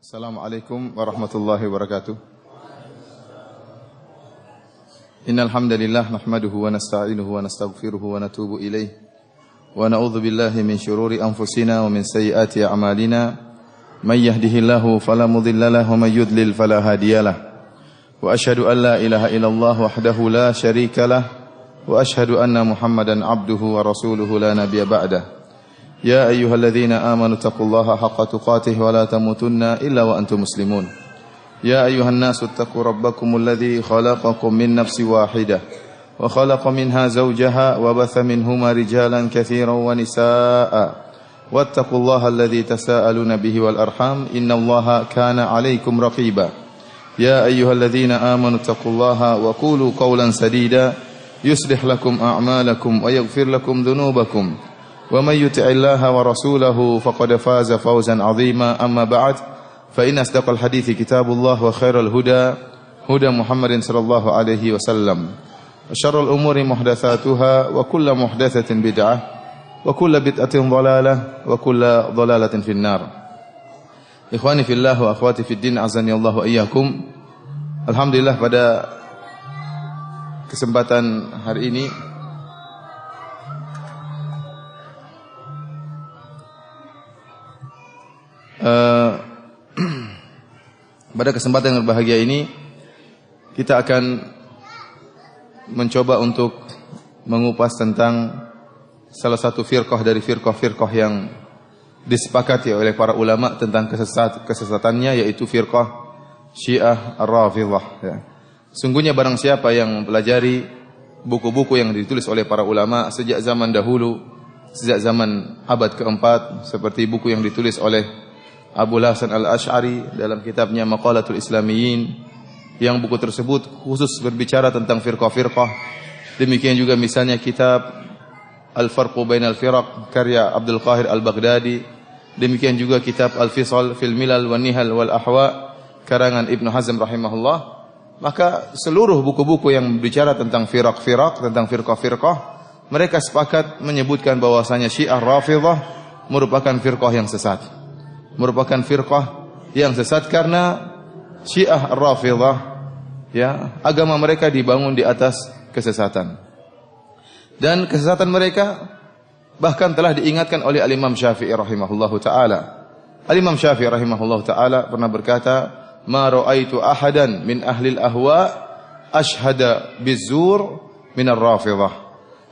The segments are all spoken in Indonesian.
Assalamualaikum warahmatullahi wabarakatuh. Innal hamdalillah nahmaduhu wa nasta'inuhu wa nastaghfiruhu wa natubu ilayh wa na'udzu billahi min shururi anfusina wa min sayyiati a'malina may yahdihillahu fala mudilla lahu wa may yudlil fala hadiyalah wa asyhadu an la ilaha illallah wahdahu la syarika lah wa asyhadu anna Muhammadan abduhu wa rasuluhu la nabiyya ba'dah. يا أيها الذين آمنوا اتقوا الله حق تقاته ولا تموتن إلا وأنتم مسلمون يا أيها الناس اتقوا ربكم الذي خلقكم من نفس واحدة وخلق منها زوجها وبث منهما رجالا كثيرا ونساء واتقوا الله الذي تساءلون به والأرحام إن الله كان عليكم رقيبا يا أيها الذين آمنوا اتقوا الله وقولوا قولا سديدا يصلح لكم أعمالكم ويغفر لكم ذنوبكم ومن يطع الله ورسوله فقد فاز فوزا عظيما أما بعد فإن أصدق الحديث كتاب الله وخير الهدى هدى محمد صلى الله عليه وسلم وشر الأمور محدثاتها وكل محدثة بدعة وكل بدعة ضلالة وكل ضلالة في النار. Ikhwani fillah wa akhwati fid din azani Allah wa iyyakum. Alhamdulillah pada kesempatan hari ini pada kesempatan yang berbahagia ini kita akan mencoba untuk mengupas tentang salah satu firqah dari firqah-firqah yang disepakati oleh para ulama tentang kesesatannya, yaitu firqah Syiah Ar-Rafidhah ya. Sungguhnya barang siapa yang mempelajari buku-buku yang ditulis oleh para ulama sejak zaman dahulu, sejak zaman abad keempat, seperti buku yang ditulis oleh Abu Hasan Al-Asy'ari dalam kitabnya Maqalatul Islamiyyin, yang buku tersebut khusus berbicara tentang firqah-firqah. Demikian juga misalnya kitab Al-Farqu Bainal Firaq karya Abdul Qahir Al-Baghdadi. Demikian juga kitab Al-Fisal fil Milal wan Nihal wal Ahwa karangan Ibnu Hazm rahimahullah. Maka seluruh buku-buku yang berbicara tentang firaq-firaq, tentang firqah-firqah, mereka sepakat menyebutkan bahwasanya Syiah Rafidhah merupakan firqah yang sesat. Merupakan firqah yang sesat karena Syiah Rafidhah ya, agama mereka dibangun di atas kesesatan. Dan kesesatan mereka bahkan telah diingatkan oleh Al-Imam Syafi'i rahimahullahu taala. Al-Imam Syafi'i rahimahullahu taala pernah berkata, "Ma ra'aitu ahadan min ahli al-ahwa ashhada bizur min ar-Rafidhah."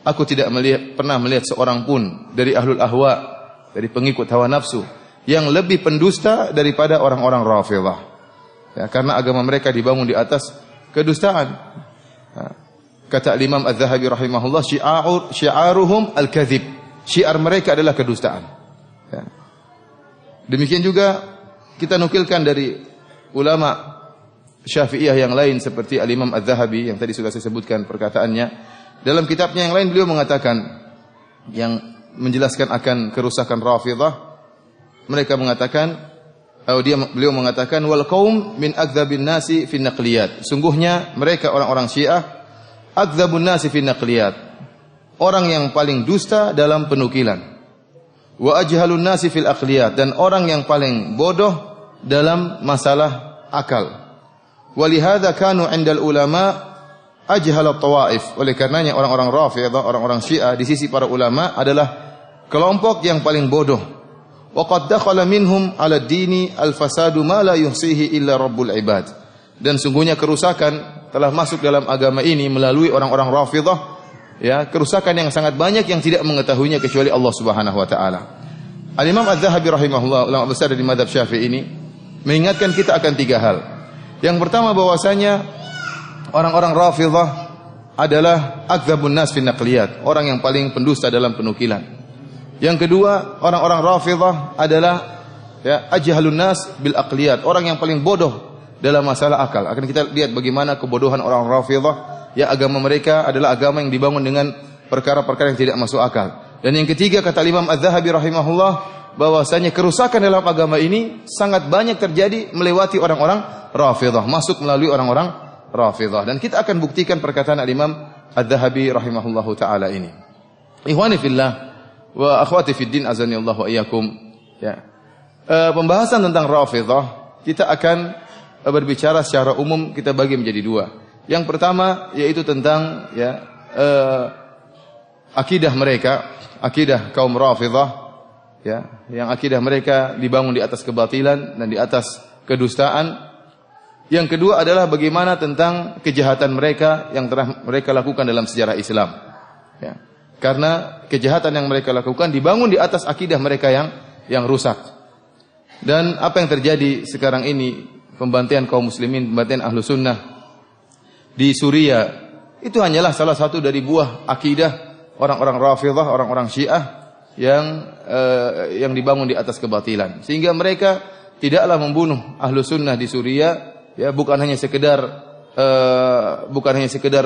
Aku tidak pernah melihat seorang pun dari ahlul ahwa, dari pengikut hawa nafsu, yang lebih pendusta daripada orang-orang Rafidhah. Ya, karena agama mereka dibangun di atas kedustaan. Kata Imam Az-Zahabi rahimahullah, syi'aruhum al-kadhib. Syiar mereka adalah kedustaan. Ya. Demikian juga kita nukilkan dari ulama Syafi'iyah yang lain seperti Al-Imam Az-Zahabi yang tadi sudah saya sebutkan perkataannya. Dalam kitabnya yang lain beliau mengatakan, yang menjelaskan akan kerusakan Rafidhah, mereka mengatakan, beliau mengatakan, wal qaum min akdzabin nasi fin naqliyat. Sungguhnya mereka orang-orang Syiah akdzabun nasi fin naqliyat, orang yang paling dusta dalam penukilan. Wa ajhalun nasi fil aqliyat, dan orang yang paling bodoh dalam masalah akal. Walihadza kanu 'indal ulama ajhalat tawaif. Oleh karenanya orang-orang Rafidhah, orang-orang Syiah di sisi para ulama adalah kelompok yang paling bodoh. Waqad dakhala minhum 'ala ad-dini al-fasadu ma la yuhsihi illa rabbul ibad. Dan sungguhnya kerusakan telah masuk dalam agama ini melalui orang-orang Rafidhah, ya, kerusakan yang sangat banyak yang tidak mengetahuinya kecuali Allah Subhanahu wa taala. Al-Imam Az-Zahabi rahimahullah, ulama besar dari mazhab Syafi'i ini, mengingatkan kita akan tiga hal. Yang pertama bahwasanya orang-orang Rafidhah adalah akdzabun nas fin naqliyat, orang yang paling pendusta dalam penukilan. Yang kedua, orang-orang Rafidhah adalah ya, ajhalun nas bil aqliyat, orang yang paling bodoh dalam masalah akal. Akan kita lihat bagaimana kebodohan orang Rafidhah, ya, agama mereka adalah agama yang dibangun dengan perkara-perkara yang tidak masuk akal. Dan yang ketiga, kata Imam Az-Zahabi rahimahullah, bahwasanya kerusakan dalam agama ini sangat banyak terjadi melewati orang-orang Rafidhah, masuk melalui orang-orang Rafidhah. Dan kita akan buktikan perkataan Imam Az-Zahabi rahimahullahu taala ini. Ikhwani fillah wa akhwati fid din azani Allah wa iyyakum. Ya. Pembahasan tentang Rafidhah kita akan berbicara secara umum, kita bagi menjadi dua. Yang pertama yaitu tentang akidah mereka, akidah kaum Rafidhah, yang akidah mereka dibangun di atas kebatilan dan di atas kedustaan. Yang kedua adalah bagaimana tentang kejahatan mereka yang telah mereka lakukan dalam sejarah Islam. Karena kejahatan yang mereka lakukan dibangun di atas akidah mereka yang rusak. Dan apa yang terjadi sekarang ini, pembantaian kaum muslimin, pembantaian ahlu sunnah di Suriah, itu hanyalah salah satu dari buah akidah orang-orang Rafidhah, orang-orang Syiah yang dibangun di atas kebatilan. Sehingga mereka tidaklah membunuh ahlu sunnah di Suriah, bukan hanya sekedar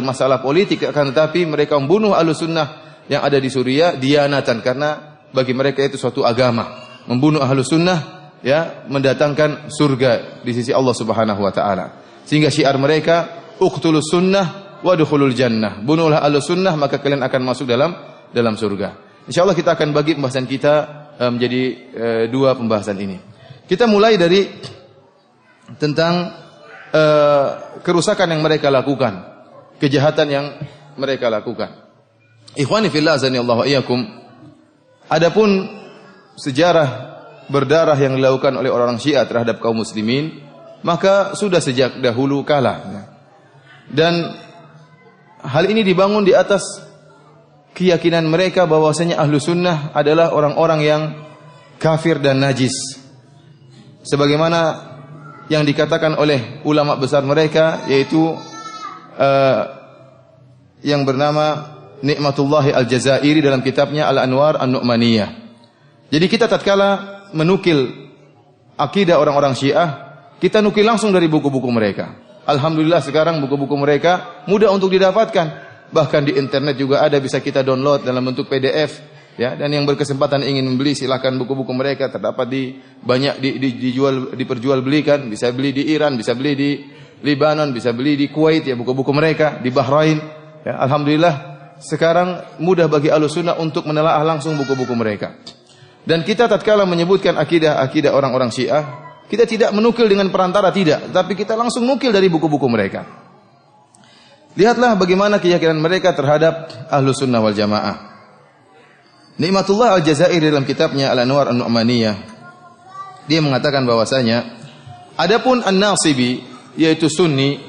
masalah politik, akan tetapi mereka membunuh ahlu sunnah yang ada di Suriah dianatan, karena bagi mereka itu suatu agama. Membunuh ahlu sunnah mendatangkan surga di sisi Allah Subhanahu wa taala. Sehingga syiar mereka, uqtulus sunnah wadkhulul jannah. Bunuhlah ahlu sunnah maka kalian akan masuk dalam surga. Insyaallah kita akan bagi pembahasan kita menjadi dua pembahasan ini. Kita mulai dari tentang kerusakan yang mereka lakukan, kejahatan yang mereka lakukan. Ikhwani fillah azanillahu wa iyyakum. Adapun sejarah berdarah yang dilakukan oleh orang Syiah terhadap kaum muslimin, maka sudah sejak dahulu kala. Dan hal ini dibangun di atas keyakinan mereka bahwasanya ahlu sunnah adalah orang-orang yang kafir dan najis. Sebagaimana yang dikatakan oleh ulama besar mereka, yaitu yang bernama Nikmatullahi Al-Jazairi dalam kitabnya Al-Anwar An-Nu'maniyah. Jadi kita tatkala menukil akidah orang-orang Syiah, kita nukil langsung dari buku-buku mereka. Alhamdulillah sekarang buku-buku mereka mudah untuk didapatkan. Bahkan di internet juga ada, bisa kita download dalam bentuk PDF. Dan yang berkesempatan ingin membeli, silakan buku-buku mereka terdapat diperjualbelikan. Bisa beli di Iran, bisa beli di Lebanon, bisa beli di Kuwait, buku-buku mereka di Bahrain. Alhamdulillah sekarang mudah bagi Ahlussunnah untuk menelaah langsung buku-buku mereka. Dan kita tatkala menyebutkan akidah orang-orang Syiah, kita tidak menukil dengan perantara, tidak, tapi kita langsung nukil dari buku-buku mereka. Lihatlah bagaimana keyakinan mereka terhadap Ahlussunnah wal Jamaah. Nikmatullah Al-Jazairi dalam kitabnya Al-Anwar An-Nu'maniyah, dia mengatakan bahwasanya adapun An-Nasibi, yaitu Sunni,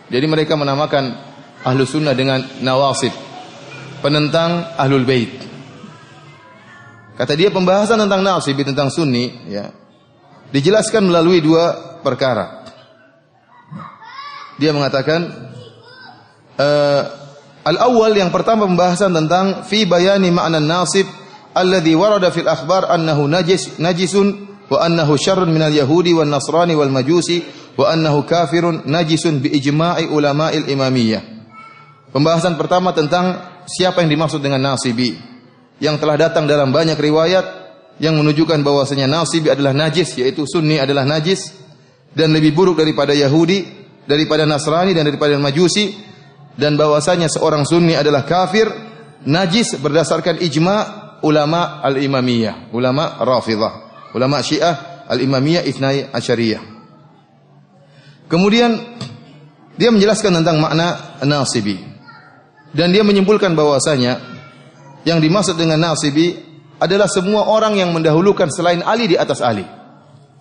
jadi mereka menamakan Ahlussunnah dengan Nawasib, penentang Ahlul Bait. Kata dia, pembahasan tentang Nasibi, tentang Sunni, dijelaskan melalui dua perkara. Dia mengatakan al-awwal, yang pertama pembahasan tentang fi bayani ma'na nasib alladhi warada fil akhbar annahu najisun wa annahu syarrun minal yahudi wan nasrani wal majusi wa annahu kafirun najisun bi ijma'i ulama'il imamiyah. Pembahasan pertama tentang siapa yang dimaksud dengan nasibi, yang telah datang dalam banyak riwayat yang menunjukkan bahwasanya nasibi adalah najis, yaitu Sunni adalah najis dan lebih buruk daripada Yahudi, daripada Nasrani dan daripada Majusi, dan bahwasanya seorang Sunni adalah kafir, najis berdasarkan ijma' ulama al-imamiyah, ulama Rafidhah, ulama Syiah al-imamiyah Ithnai Asyariyah. Kemudian dia menjelaskan tentang makna nasibi, dan dia menyimpulkan bahwasanya yang dimaksud dengan nasibi adalah semua orang yang mendahulukan selain Ali di atas Ali.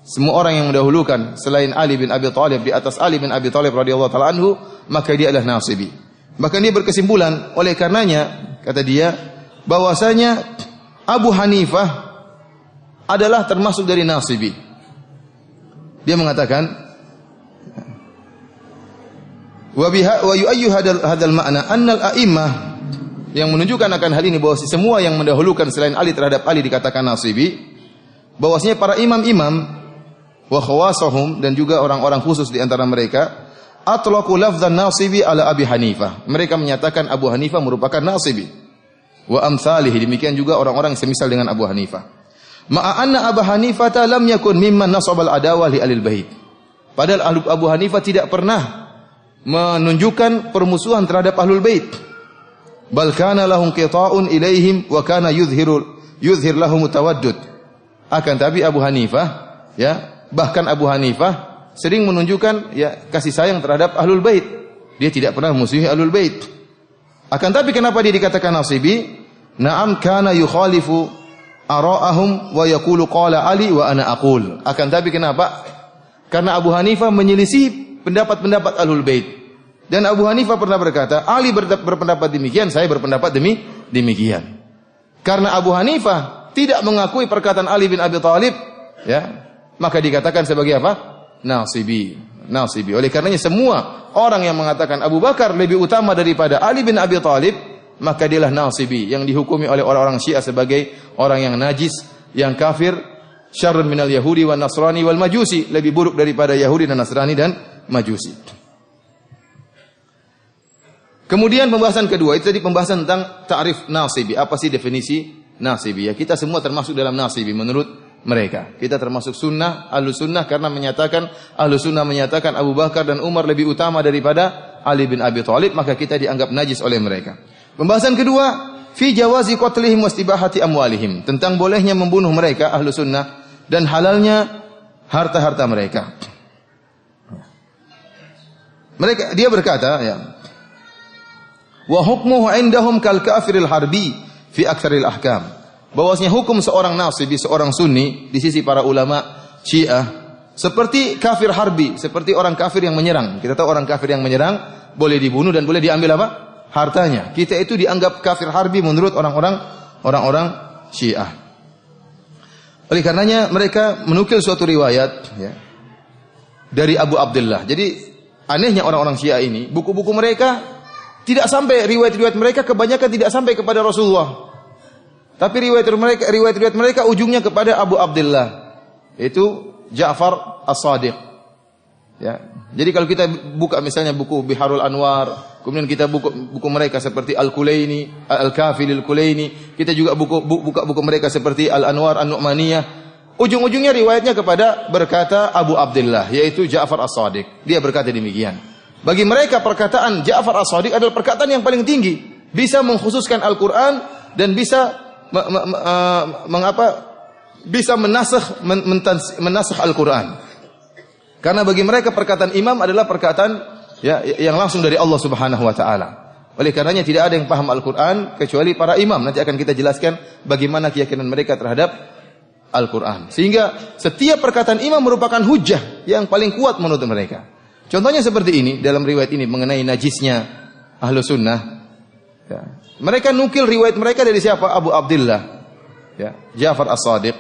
Semua orang yang mendahulukan selain Ali bin Abi Thalib di atas Ali bin Abi Thalib radhiyallahu taala anhu, maka dia adalah nasibi. Bahkan dia berkesimpulan, oleh karenanya kata dia, bahwasanya Abu Hanifah adalah termasuk dari nasibi. Dia mengatakan, wa yu'ayyu hadzal ma'na annal a'immah, yang menunjukkan akan hal ini bahwa semua yang mendahulukan selain Ali terhadap Ali dikatakan nasibi, bahwasanya para imam-imam wa khawasahum, dan juga orang-orang khusus di antara mereka, atlaqu lafdzan nasibi ala Abi Hanifah, mereka menyatakan Abu Hanifah merupakan nasibi, wa amsalihi, demikian juga orang-orang yang semisal dengan Abu Hanifah. Ma'a anna Abu Hanifah lam yakun mimman nasabal adawah li alil bait, padahal Abu Hanifah tidak pernah menunjukkan permusuhan terhadap Ahlul Bait. Bal kana lahum qita'un ilaihim wa kana yuzhir lahum tawaddud. Akan tapi Abu Hanifah Bahkan Abu Hanifah sering menunjukkan ya kasih sayang terhadap Ahlul Bait. Dia tidak pernah memusuhi Ahlul Bait. Akan tapi kenapa dia dikatakan nasibi? Na'am kana yukhalifu ara'ahum wa yaqulu qala Ali wa ana aqul. Akan tapi kenapa? Karena Abu Hanifah menyelisih pendapat-pendapat Ahlul Bait. Dan Abu Hanifah pernah berkata, Ali berpendapat demikian, saya berpendapat demikian. Karena Abu Hanifah tidak mengakui perkataan Ali bin Abi Thalib, ya, maka dikatakan sebagai apa? Nasibi. Oleh karenanya semua orang yang mengatakan Abu Bakar lebih utama daripada Ali bin Abi Thalib, maka dialah nasibi yang dihukumi oleh orang-orang Syiah sebagai orang yang najis, yang kafir, syarrun minal Yahudi wan Nasrani wal Majusi, lebih buruk daripada Yahudi dan Nasrani dan Majusi. Kemudian pembahasan kedua itu tadi pembahasan tentang ta'rif nasibi. Apa sih definisi nasibi? Ya, kita semua termasuk dalam nasibi menurut mereka. Kita termasuk sunnah, ahlu sunnah karena ahlu sunnah menyatakan Abu Bakar dan Umar lebih utama daripada Ali bin Abi Thalib, maka kita dianggap najis oleh mereka. Pembahasan kedua, fi jawazi qatlihim wastibahati amwalihim, tentang bolehnya membunuh mereka ahlu sunnah dan halalnya harta-harta mereka. Dia berkata, ya, wa hukmuhu indahum kal kafiril harbi fi aktsaril ahkam. Bahwasanya hukum seorang nasibi, seorang sunni di sisi para ulama Syiah seperti kafir harbi, seperti orang kafir yang menyerang. Kita tahu orang kafir yang menyerang boleh dibunuh dan boleh diambil apa? Hartanya. Kita itu dianggap kafir harbi menurut orang-orang Syiah. Oleh karenanya mereka menukil suatu riwayat, ya, dari Abu Abdullah. Jadi anehnya orang-orang Syiah ini, buku-buku mereka tidak sampai, riwayat-riwayat mereka kebanyakan tidak sampai kepada Rasulullah. Tapi riwayat-riwayat mereka ujungnya kepada Abu Abdullah, yaitu Ja'far As-Sadiq. Ya. Jadi kalau kita buka misalnya buku Biharul Anwar, kemudian kita buku mereka seperti Al-Kulaini, Al-Kafi Al-Kulaini, kita juga buka buku mereka seperti Al-Anwar An-Nu'maniyah. Ujung-ujungnya riwayatnya kepada berkata Abu Abdullah, yaitu Ja'far As-Sadiq. Dia berkata demikian. Bagi mereka perkataan Ja'far As-Sadiq adalah perkataan yang paling tinggi, bisa mengkhususkan Al-Qur'an dan bisa bisa menasakh Al-Qur'an. Karena bagi mereka perkataan imam adalah perkataan, ya, yang langsung dari Allah Subhanahu wa taala. Oleh karenanya tidak ada yang paham Al-Qur'an kecuali para imam. Nanti akan kita jelaskan bagaimana keyakinan mereka terhadap Al-Qur'an. Sehingga setiap perkataan imam merupakan hujjah yang paling kuat menurut mereka. Contohnya seperti ini dalam riwayat ini mengenai najisnya ahlu sunnah. Ya. Mereka nukil riwayat mereka dari siapa? Abu Abdullah, ya, Ja'far As-Sadiq.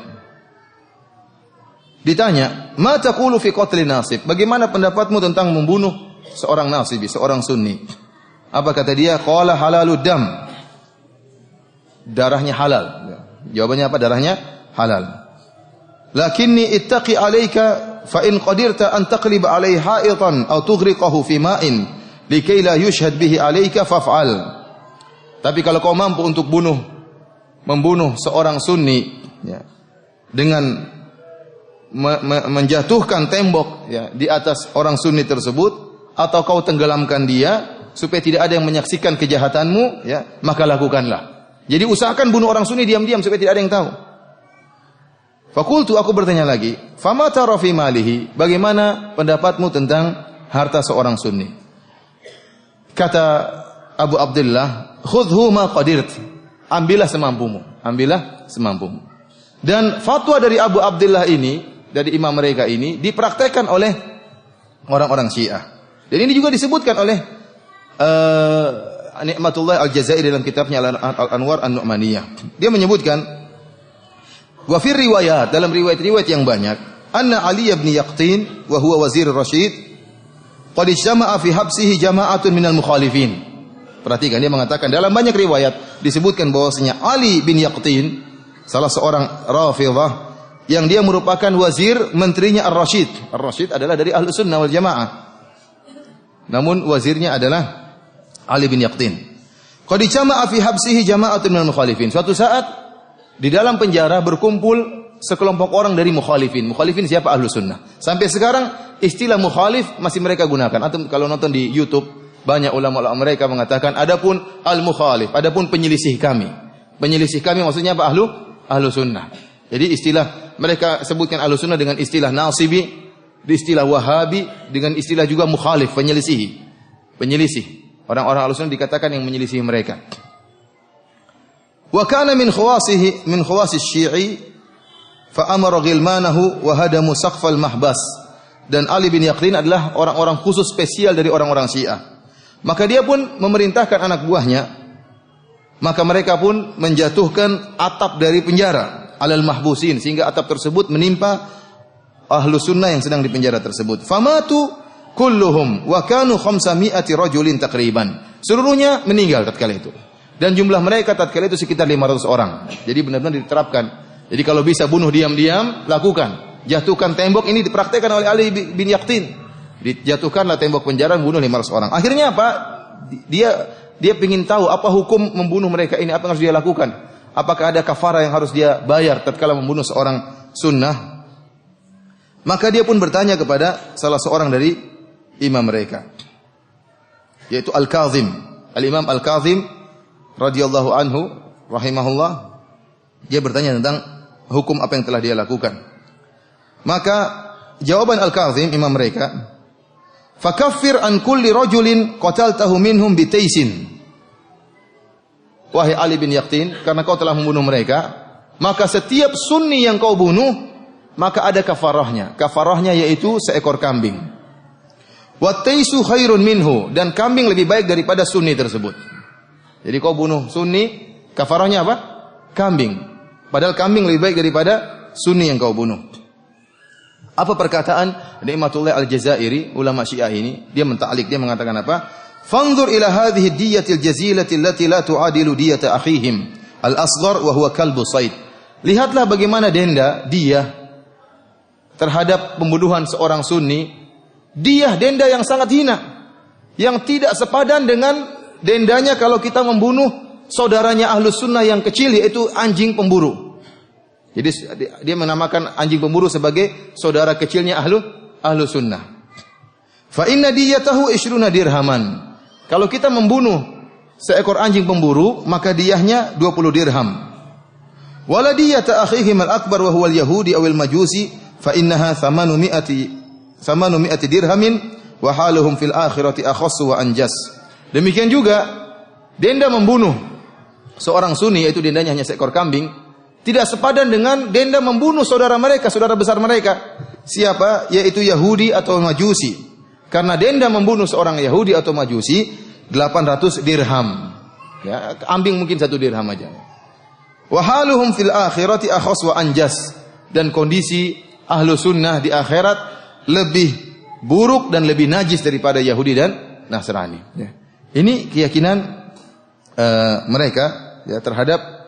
Ditanya, "Ma taqulu fi qatli nasib?" Bagaimana pendapatmu tentang membunuh seorang nasibi, seorang sunni? Apa kata dia? Qala halalud dam. Darahnya halal. Ya. Jawabannya apa? Darahnya halal. Lakinni ittaqi 'alaika fa in qadirta an taqlib 'alaihi ha'itan aw tughriqahu fi ma'in likay la yushhad bihi 'alaika faf'al. Tapi kalau kau mampu untuk membunuh seorang sunni, ya, dengan menjatuhkan tembok, ya, di atas orang sunni tersebut, atau kau tenggelamkan dia supaya tidak ada yang menyaksikan kejahatanmu, ya, maka lakukanlah. Jadi usahakan bunuh orang sunni diam-diam supaya tidak ada yang tahu. Fakultu, aku bertanya lagi, fama tara fi malihi? Bagaimana pendapatmu tentang harta seorang sunni? Kata Abu Abdullah, khudhu ma qadirt. Ambillah semampumu. Dan fatwa dari Abu Abdullah ini, dari imam mereka ini, dipraktekkan oleh orang-orang Syiah. Dan ini juga disebutkan oleh Ni'matullah Al-Jazairi dalam kitabnya Al-Anwar An-Nu'maniyah. Dia menyebutkan, wa fi riwayat, dalam riwayat-riwayat yang banyak, anna Ali bin Yaqtin wa huwa wazir Rashid qad ijtama'a fi habsihi jama'atun minal mukhalifin. Perhatikan, dia mengatakan dalam banyak riwayat disebutkan bahwasanya Ali bin Yaqtin, salah seorang Rafidhah, yang dia merupakan wazir menterinya Ar-Rasyid. Ar-Rasyid adalah dari Ahlus Sunnah wal Jamaah. Namun wazirnya adalah Ali bin Yaqtin. Qad jama'a fi habsihi jama'atun minal mukhalifin. Suatu saat di dalam penjara berkumpul sekelompok orang dari mukhalifin. Mukhalifin siapa? Ahlus Sunnah. Sampai sekarang istilah mukhalif masih mereka gunakan. Atau kalau nonton di YouTube, banyak ulama-ulama mereka mengatakan adapun al-mukhalif, adapun penyelisih kami. Penyelisih kami maksudnya apa? Ahlu sunnah. Jadi istilah mereka sebutkan Ahlussunnah dengan istilah nasibi, di istilah wahabi, dengan istilah juga mukhalif, penyelisih. Orang-orang Ahlussunnah dikatakan yang menyelisih mereka. Wa kana min khawasis Syi'i fa amara ghilmanahu wa hadamu saqfal mahbas. Dan Ali bin Yaqtin adalah orang-orang khusus spesial dari orang-orang Syiah. Maka dia pun memerintahkan anak buahnya, maka mereka pun menjatuhkan atap dari penjara alal mahbusin, sehingga atap tersebut menimpa Ahlussunnah yang sedang di penjara tersebut. Famatu kulluhum wa kanu 500 rajulin takriban. Seluruhnya meninggal tatkala itu. Dan jumlah mereka tatkala itu sekitar 500 orang. Jadi benar-benar diterapkan. Jadi kalau bisa bunuh diam-diam, lakukan. Jatuhkan tembok, ini dipraktekkan oleh Ali bin Yaqtin. Dijatuhkanlah tembok penjara, bunuh 500 orang. Akhirnya apa? Dia ingin tahu apa hukum membunuh mereka ini, apa yang harus dia lakukan. Apakah ada kafarah yang harus dia bayar tatkala membunuh seorang sunnah? Maka dia pun bertanya kepada salah seorang dari imam mereka, yaitu Al-Kazim. Al-Imam Al-Kazim radhiyallahu anhu rahimahullah, dia bertanya tentang hukum apa yang telah dia lakukan. Maka jawaban Al-Kazim, imam mereka, fakaffir an kulli rajulin qataltahu minhum bitaisin. Wahai Ali bin Yaqtin, karena kau telah membunuh mereka, maka setiap sunni yang kau bunuh, maka ada kafarahnya. Kafarahnya yaitu seekor kambing. Wa taisu khairun minhu, dan kambing lebih baik daripada sunni tersebut. Jadi kau bunuh sunni, kafarahnya apa? Kambing. Padahal kambing lebih baik daripada sunni yang kau bunuh. Apa perkataan Ni'matullah Al-Jazairi, ulama Syiah ini? Dia menta'liq, dia mengatakan apa? Fanzur ila hadhihi diyatil jazilati allati la tu'adilu diyata akhihim al-asghar wa huwa kalbu said. Lihatlah bagaimana dia terhadap pembunuhan seorang sunni, denda yang sangat hina, yang tidak sepadan dengan dendanya kalau kita membunuh saudaranya Ahlus Sunnah yang kecil, yaitu anjing pemburu. Jadi dia menamakan anjing pemburu sebagai saudara kecilnya ahlu sunnah. Fa inna diyatahu 20 dirhaman. Kalau kita membunuh seekor anjing pemburu, maka diyahnya 20 dirham. Wala diyata akhihim al-akbar wa huwa al-yahudi aw al-majusi fa innaha 800 dirhamin wa haluhum fil akhirati akhassu wa anjas. Demikian juga denda membunuh seorang sunni, yaitu dendanya hanya seekor kambing, tidak sepadan dengan denda membunuh saudara mereka, saudara besar mereka. Siapa? Yaitu Yahudi atau Majusi. Karena denda membunuh seorang Yahudi atau Majusi 800 dirham. Ya, kambing mungkin 1 dirham aja. Wa haluhum fil akhirati akhas wa anjas. Dan kondisi ahlu sunnah di akhirat lebih buruk dan lebih najis daripada Yahudi dan Nasrani. Ya. Ini keyakinan mereka ya, terhadap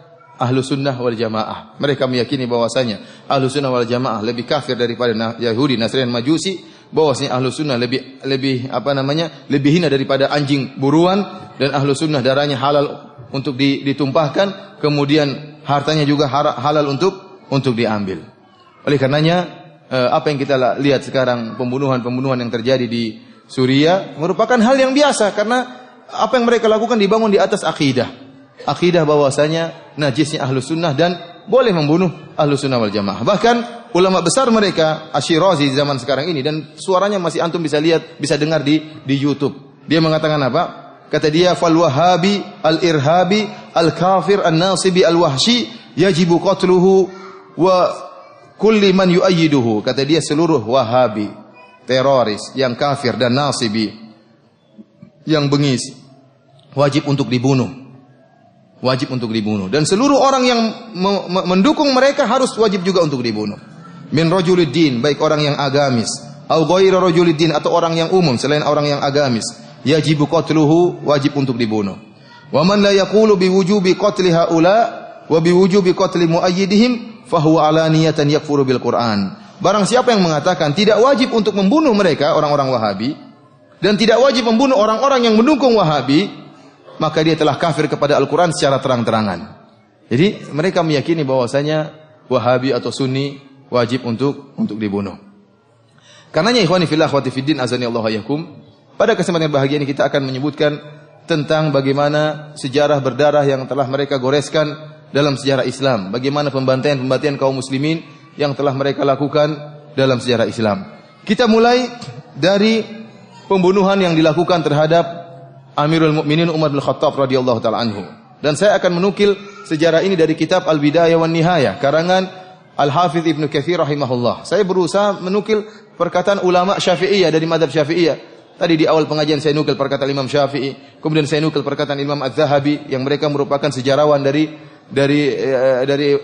Ahlu Sunnah wal Jamaah. Mereka meyakini bahwasanya Ahlu Sunnah wal Jamaah lebih kafir daripada Yahudi, Nasrani, Majusi. Bahwasanya Ahlu Sunnah lebih hina daripada anjing buruan, dan Ahlu Sunnah darahnya halal untuk ditumpahkan, kemudian hartanya juga halal untuk diambil. Oleh karenanya apa yang kita lihat sekarang, pembunuhan yang terjadi di Suriah merupakan hal yang biasa, karena apa yang mereka lakukan dibangun di atas akidah bahwasanya najisnya Ahlus Sunnah dan boleh membunuh Ahlus Sunnah wal Jamaah. Bahkan ulama besar mereka, Asyirazi di zaman sekarang ini, dan suaranya masih antum bisa lihat, bisa dengar di YouTube. Dia mengatakan apa? Kata dia, fal wahabi al-irhabi al-kafir an-nasibi al-wahshi yajibu qatluhu wa kulli man yu'ayyiduhu. Kata dia, seluruh wahabi, teroris yang kafir dan nasibi, yang bengis, wajib untuk dibunuh. Dan seluruh orang yang mendukung mereka harus wajib juga untuk dibunuh. Min rajuliddin, baik orang yang agamis, au ghaira rajuliddin, atau orang yang umum selain orang yang agamis, yajibu qatluhu, wajib untuk dibunuh. Wa man la yaqulu biwujubi qatli haula wa biwujubi qatli muayyidihim fahuwa alaniyatan yakfuru bil Qur'an. Barang siapa yang mengatakan tidak wajib untuk membunuh mereka, orang-orang Wahabi, dan tidak wajib membunuh orang-orang yang mendukung Wahabi, maka dia telah kafir kepada Al-Quran secara terang-terangan. Jadi mereka meyakini bahwasanya Wahabi atau Sunni wajib untuk dibunuh. Karenanya ikhwani fillah akhwati fiddin azani Allah yakum, pada kesempatan bahagia ini kita akan menyebutkan tentang bagaimana sejarah berdarah yang telah mereka goreskan dalam sejarah Islam, bagaimana pembantaian kaum muslimin yang telah mereka lakukan dalam sejarah Islam. Kita mulai dari pembunuhan yang dilakukan terhadap Amirul Mukminin Umar bin Khattab radhiyallahu taala anhu. Dan saya akan menukil sejarah ini dari kitab Al-Bidayah wan Nihayah karangan Al-Hafidz Ibnu Katsir rahimahullah. Saya berusaha menukil perkataan ulama Syafi'iyah dari mazhab Syafi'iyah. Tadi di awal pengajian saya nukil perkataan Imam Syafi'i, kemudian saya nukil perkataan Imam Az-Zahabi yang mereka merupakan sejarawan dari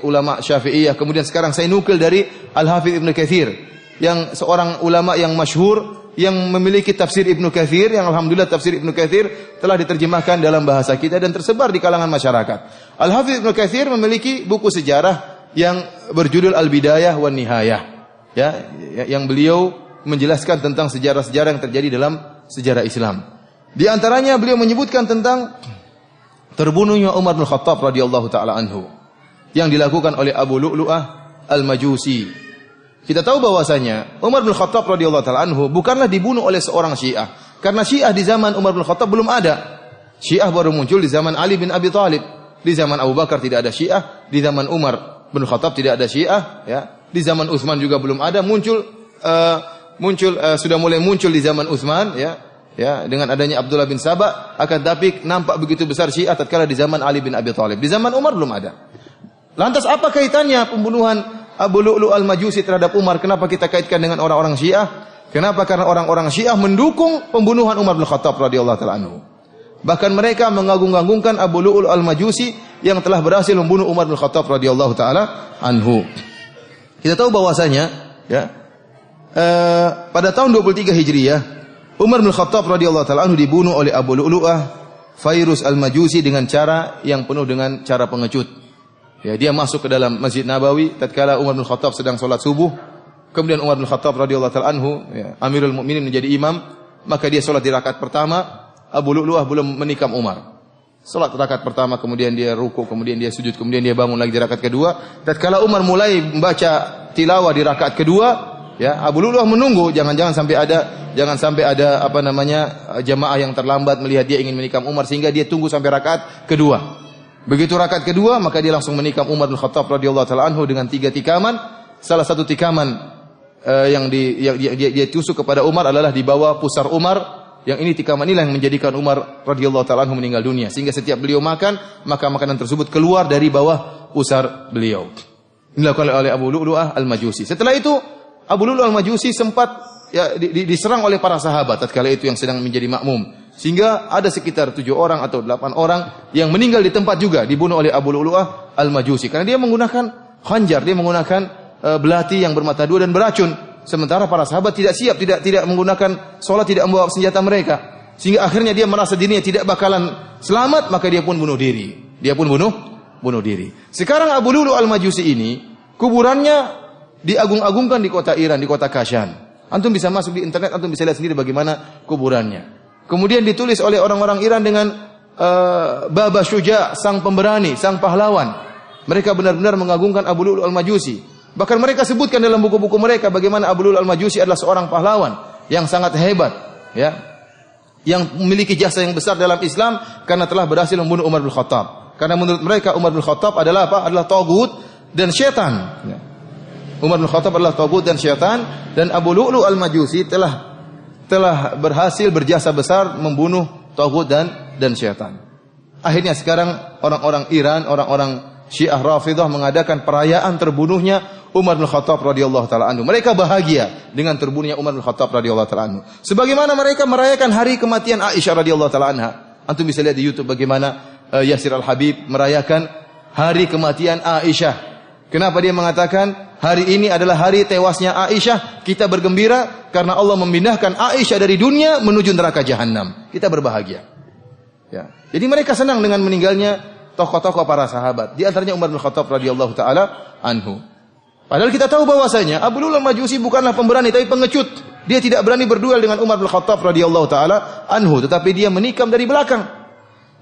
ulama Syafi'iyah. Kemudian sekarang saya nukil dari Al-Hafidz Ibnu Katsir yang seorang ulama yang masyhur yang memiliki tafsir Ibnu Katsir yang alhamdulillah tafsir Ibnu Katsir telah diterjemahkan dalam bahasa kita dan tersebar di kalangan masyarakat. Al-Hafidz Ibnu Katsir memiliki buku sejarah yang berjudul Al-Bidayah wan Nihayah. Ya, yang beliau menjelaskan tentang sejarah-sejarah yang terjadi dalam sejarah Islam. Di antaranya beliau menyebutkan tentang terbunuhnya Umar bin Khattab radhiyallahu taala anhu yang dilakukan oleh Abu Lu'lu'ah Al-Majusi. Kita tahu bahwasanya Umar bin Khattab radhiyallahu taala anhu bukanlah dibunuh oleh seorang Syiah. Karena Syiah di zaman Umar bin Khattab belum ada. Syiah baru muncul di zaman Ali bin Abi Thalib. Di zaman Abu Bakar tidak ada Syiah, di zaman Umar bin Khattab tidak ada Syiah, ya. Di zaman Utsman juga belum ada, sudah mulai muncul di zaman Utsman, ya. Ya, dengan adanya Abdullah bin Sabah, akan tapi nampak begitu besar Syiah tatkala di zaman Ali bin Abi Thalib. Di zaman Umar belum ada. Lantas apa kaitannya pembunuhan Abu Lu'lu' Al-Majusi terhadap Umar? Kenapa kita kaitkan dengan orang-orang Syiah? Kenapa? Karena orang-orang Syiah mendukung pembunuhan Umar bin Khattab radhiyallahu taala anhu. Bahkan mereka mengagung-agungkan Abu Lu'lu' Al-Majusi yang telah berhasil membunuh Umar bin Khattab radhiyallahu taala anhu. Kita tahu bahwasanya, ya, pada tahun 23 Hijriah, Umar bin Khattab radhiyallahu taala anhu dibunuh oleh Abu Lu'lu'ah Fairuz Al-Majusi dengan cara yang penuh dengan cara pengecut. Ya, dia masuk ke dalam Masjid Nabawi tatkala Umar bin Khattab sedang salat subuh. Kemudian Umar bin Khattab radhiyallahu taala anhu, ya, Amirul Mukminin menjadi imam, maka dia salat di rakaat pertama. Abu Lu'lu'ah belum menikam Umar. Salat rakaat pertama, kemudian dia ruku, kemudian dia sujud, kemudian dia bangun lagi di rakaat kedua. Tatkala Umar mulai membaca tilawah di rakaat kedua, ya, Abu Lu'lu'ah menunggu jangan sampai ada jamaah yang terlambat melihat dia ingin menikam Umar sehingga dia tunggu sampai rakaat kedua. Begitu rakaat kedua, maka dia langsung menikam Umar bin Khattab radhiyallahu taala anhu dengan 3 tikaman. Salah satu tikaman yang dia tusuk kepada Umar adalah di bawah pusar Umar. Yang ini tikaman inilah yang menjadikan Umar radhiyallahu taala anhu meninggal dunia, sehingga setiap beliau makan, maka makanan tersebut keluar dari bawah pusar beliau. Ini dilakukan oleh Abu Lu'lu'ah Al-Majusi. Setelah itu Abu Lu'lu'ah Al-Majusi sempat, ya, diserang oleh para sahabat tatkala itu yang sedang menjadi makmum, sehingga ada sekitar 7 orang atau 8 orang yang meninggal di tempat juga dibunuh oleh Abu Lu'lu'ah Al-Majusi karena dia menggunakan khanjar, dia menggunakan belati yang bermata dua dan beracun. Sementara para sahabat tidak siap, tidak menggunakan sholat, tidak membawa senjata mereka. Sehingga akhirnya dia merasa dirinya tidak bakalan selamat, maka dia pun bunuh diri. Dia pun bunuh diri. Sekarang Abu Lu'lu'ah Al-Majusi ini, kuburannya diagung-agungkan di kota Iran, di kota Kashan. Antum bisa masuk di internet, antum bisa lihat sendiri bagaimana kuburannya. Kemudian ditulis oleh orang-orang Iran dengan Baba Syuja, sang pemberani, sang pahlawan. Mereka benar-benar mengagungkan Abu Lu'lu'ah Al-Majusi. Bahkan mereka sebutkan dalam buku-buku mereka bagaimana Abu Lu'lu'ah Al-Majusi adalah seorang pahlawan yang sangat hebat, ya, yang memiliki jasa yang besar dalam Islam karena telah berhasil membunuh Umar bin Khattab. Karena menurut mereka Umar bin Khattab adalah apa? Adalah tagut dan syaitan. Ya. Umar bin Khattab adalah tagut dan syaitan, dan Abu Lu'lu'ah Al-Majusi telah berhasil berjasa besar membunuh tagut dan syaitan. Akhirnya sekarang orang-orang Iran, orang-orang Syiah Rafidah mengadakan perayaan terbunuhnya Umar bin Khattab radhiyallahu taala anhu. Mereka bahagia dengan terbunuhnya Umar bin Khattab radhiyallahu taala anhu. Sebagaimana mereka merayakan hari kematian Aisyah radhiyallahu taala anha. Antum bisa lihat di YouTube bagaimana Yasir Al-Habib merayakan hari kematian Aisyah. Kenapa dia mengatakan hari ini adalah hari tewasnya Aisyah? Kita bergembira karena Allah memindahkan Aisyah dari dunia menuju neraka jahanam. Kita berbahagia. Ya. Jadi mereka senang dengan meninggalnya tokoh-tokoh para sahabat. Di antaranya Umar bin Khattab radhiyallahu taala anhu. Padahal kita tahu bahwasanya Abu Lu'lu'ah Al-Majusi bukanlah pemberani tapi pengecut. Dia tidak berani berduel dengan Umar bin Khattab radhiyallahu taala anhu, tetapi dia menikam dari belakang.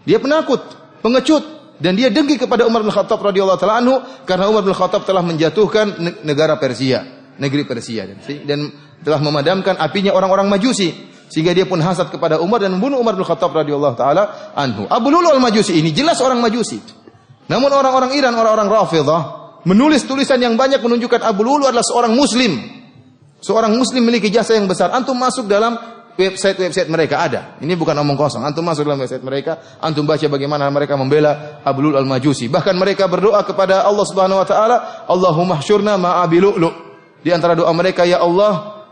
Dia penakut, pengecut, dan dia dengki kepada Umar bin Khattab radhiyallahu taala anhu karena Umar bin Khattab telah menjatuhkan negara Persia, negeri Persia, dan telah memadamkan apinya orang-orang Majusi, sehingga dia pun hasad kepada Umar dan membunuh Umar bin Khattab radhiyallahu taala anhu. Abu Lu'lu'ah Al-Majusi ini jelas orang Majusi. Namun orang-orang Iran, orang-orang Rafidah, menulis tulisan yang banyak menunjukkan Abu Lu'lu' adalah seorang muslim. Seorang muslim memiliki jasa yang besar. Antum masuk dalam website mereka ada. Ini bukan omong kosong. Antum masuk dalam website mereka, antum baca bagaimana mereka membela Abu Lu'lu' al-Majusi. Bahkan mereka berdoa kepada Allah Subhanahu wa taala, Allahumma hsyurna ma'a Abi Lu'lu'. Di antara doa mereka, ya Allah,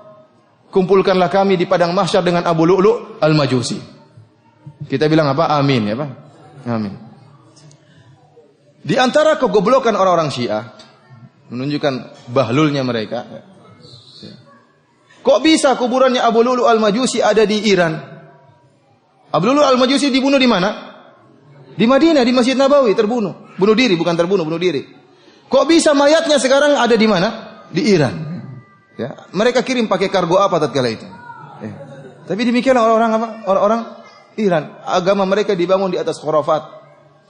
kumpulkanlah kami di padang mahsyar dengan Abu Lu'lu' al-Majusi. Kita bilang apa? Amin, ya Pak. Amin. Di antara kegoblokan orang-orang Syiah menunjukkan bahlulnya mereka. Kok bisa kuburannya Abu Lu'lu' al-Majusi ada di Iran? Abu Lu'lu' al-Majusi dibunuh di mana? Di Madinah, di Masjid Nabawi, terbunuh. Bunuh diri, bukan terbunuh, bunuh diri. Kok bisa mayatnya sekarang ada di mana? Di Iran. Ya, mereka kirim pakai kargo apa tatkala itu? Tapi demikianlah orang-orang apa? Orang-orang Iran. Agama mereka dibangun di atas khurafat.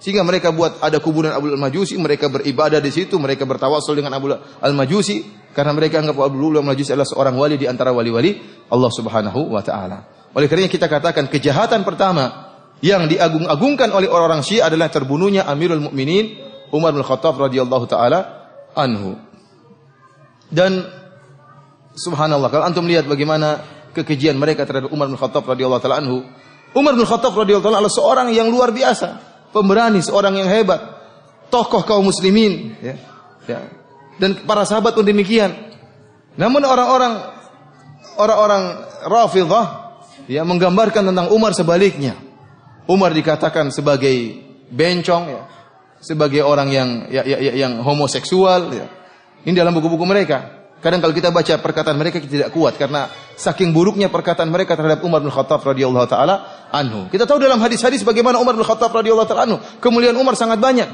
Sehingga mereka buat ada kuburan Abu Lu'lu' al-Majusi, mereka beribadah di situ, mereka bertawassul dengan Abu Lu'lu' al-Majusi karena mereka anggap Abu Lu'lu' al-Majusi adalah seorang wali di antara wali-wali Allah Subhanahu wa taala. Oleh karena kita katakan kejahatan pertama yang diagung-agungkan oleh orang-orang Syiah adalah terbunuhnya Amirul Mukminin Umar bin Khattab radhiyallahu taala anhu. Dan subhanallah, kalau antum lihat bagaimana kekejian mereka terhadap Umar bin Khattab radhiyallahu taala anhu. Umar bin Khattab radhiyallahu taala adalah seorang yang luar biasa. Pemberani, seorang yang hebat, tokoh kaum muslimin, ya. Dan para sahabat pun demikian. Namun orang-orang Rafidhah ya menggambarkan tentang Umar sebaliknya. Umar dikatakan sebagai bencong, ya, sebagai orang yang homoseksual. Ya. Ini dalam buku-buku mereka. Kadang kalau kita baca perkataan mereka kita tidak kuat karena saking buruknya perkataan mereka terhadap Umar bin Khattab radhiyallahu taala anhu. Kita tahu dalam hadis-hadis bagaimana Umar bin Khattab radhiyallahu taala anhu, kemuliaan Umar sangat banyak.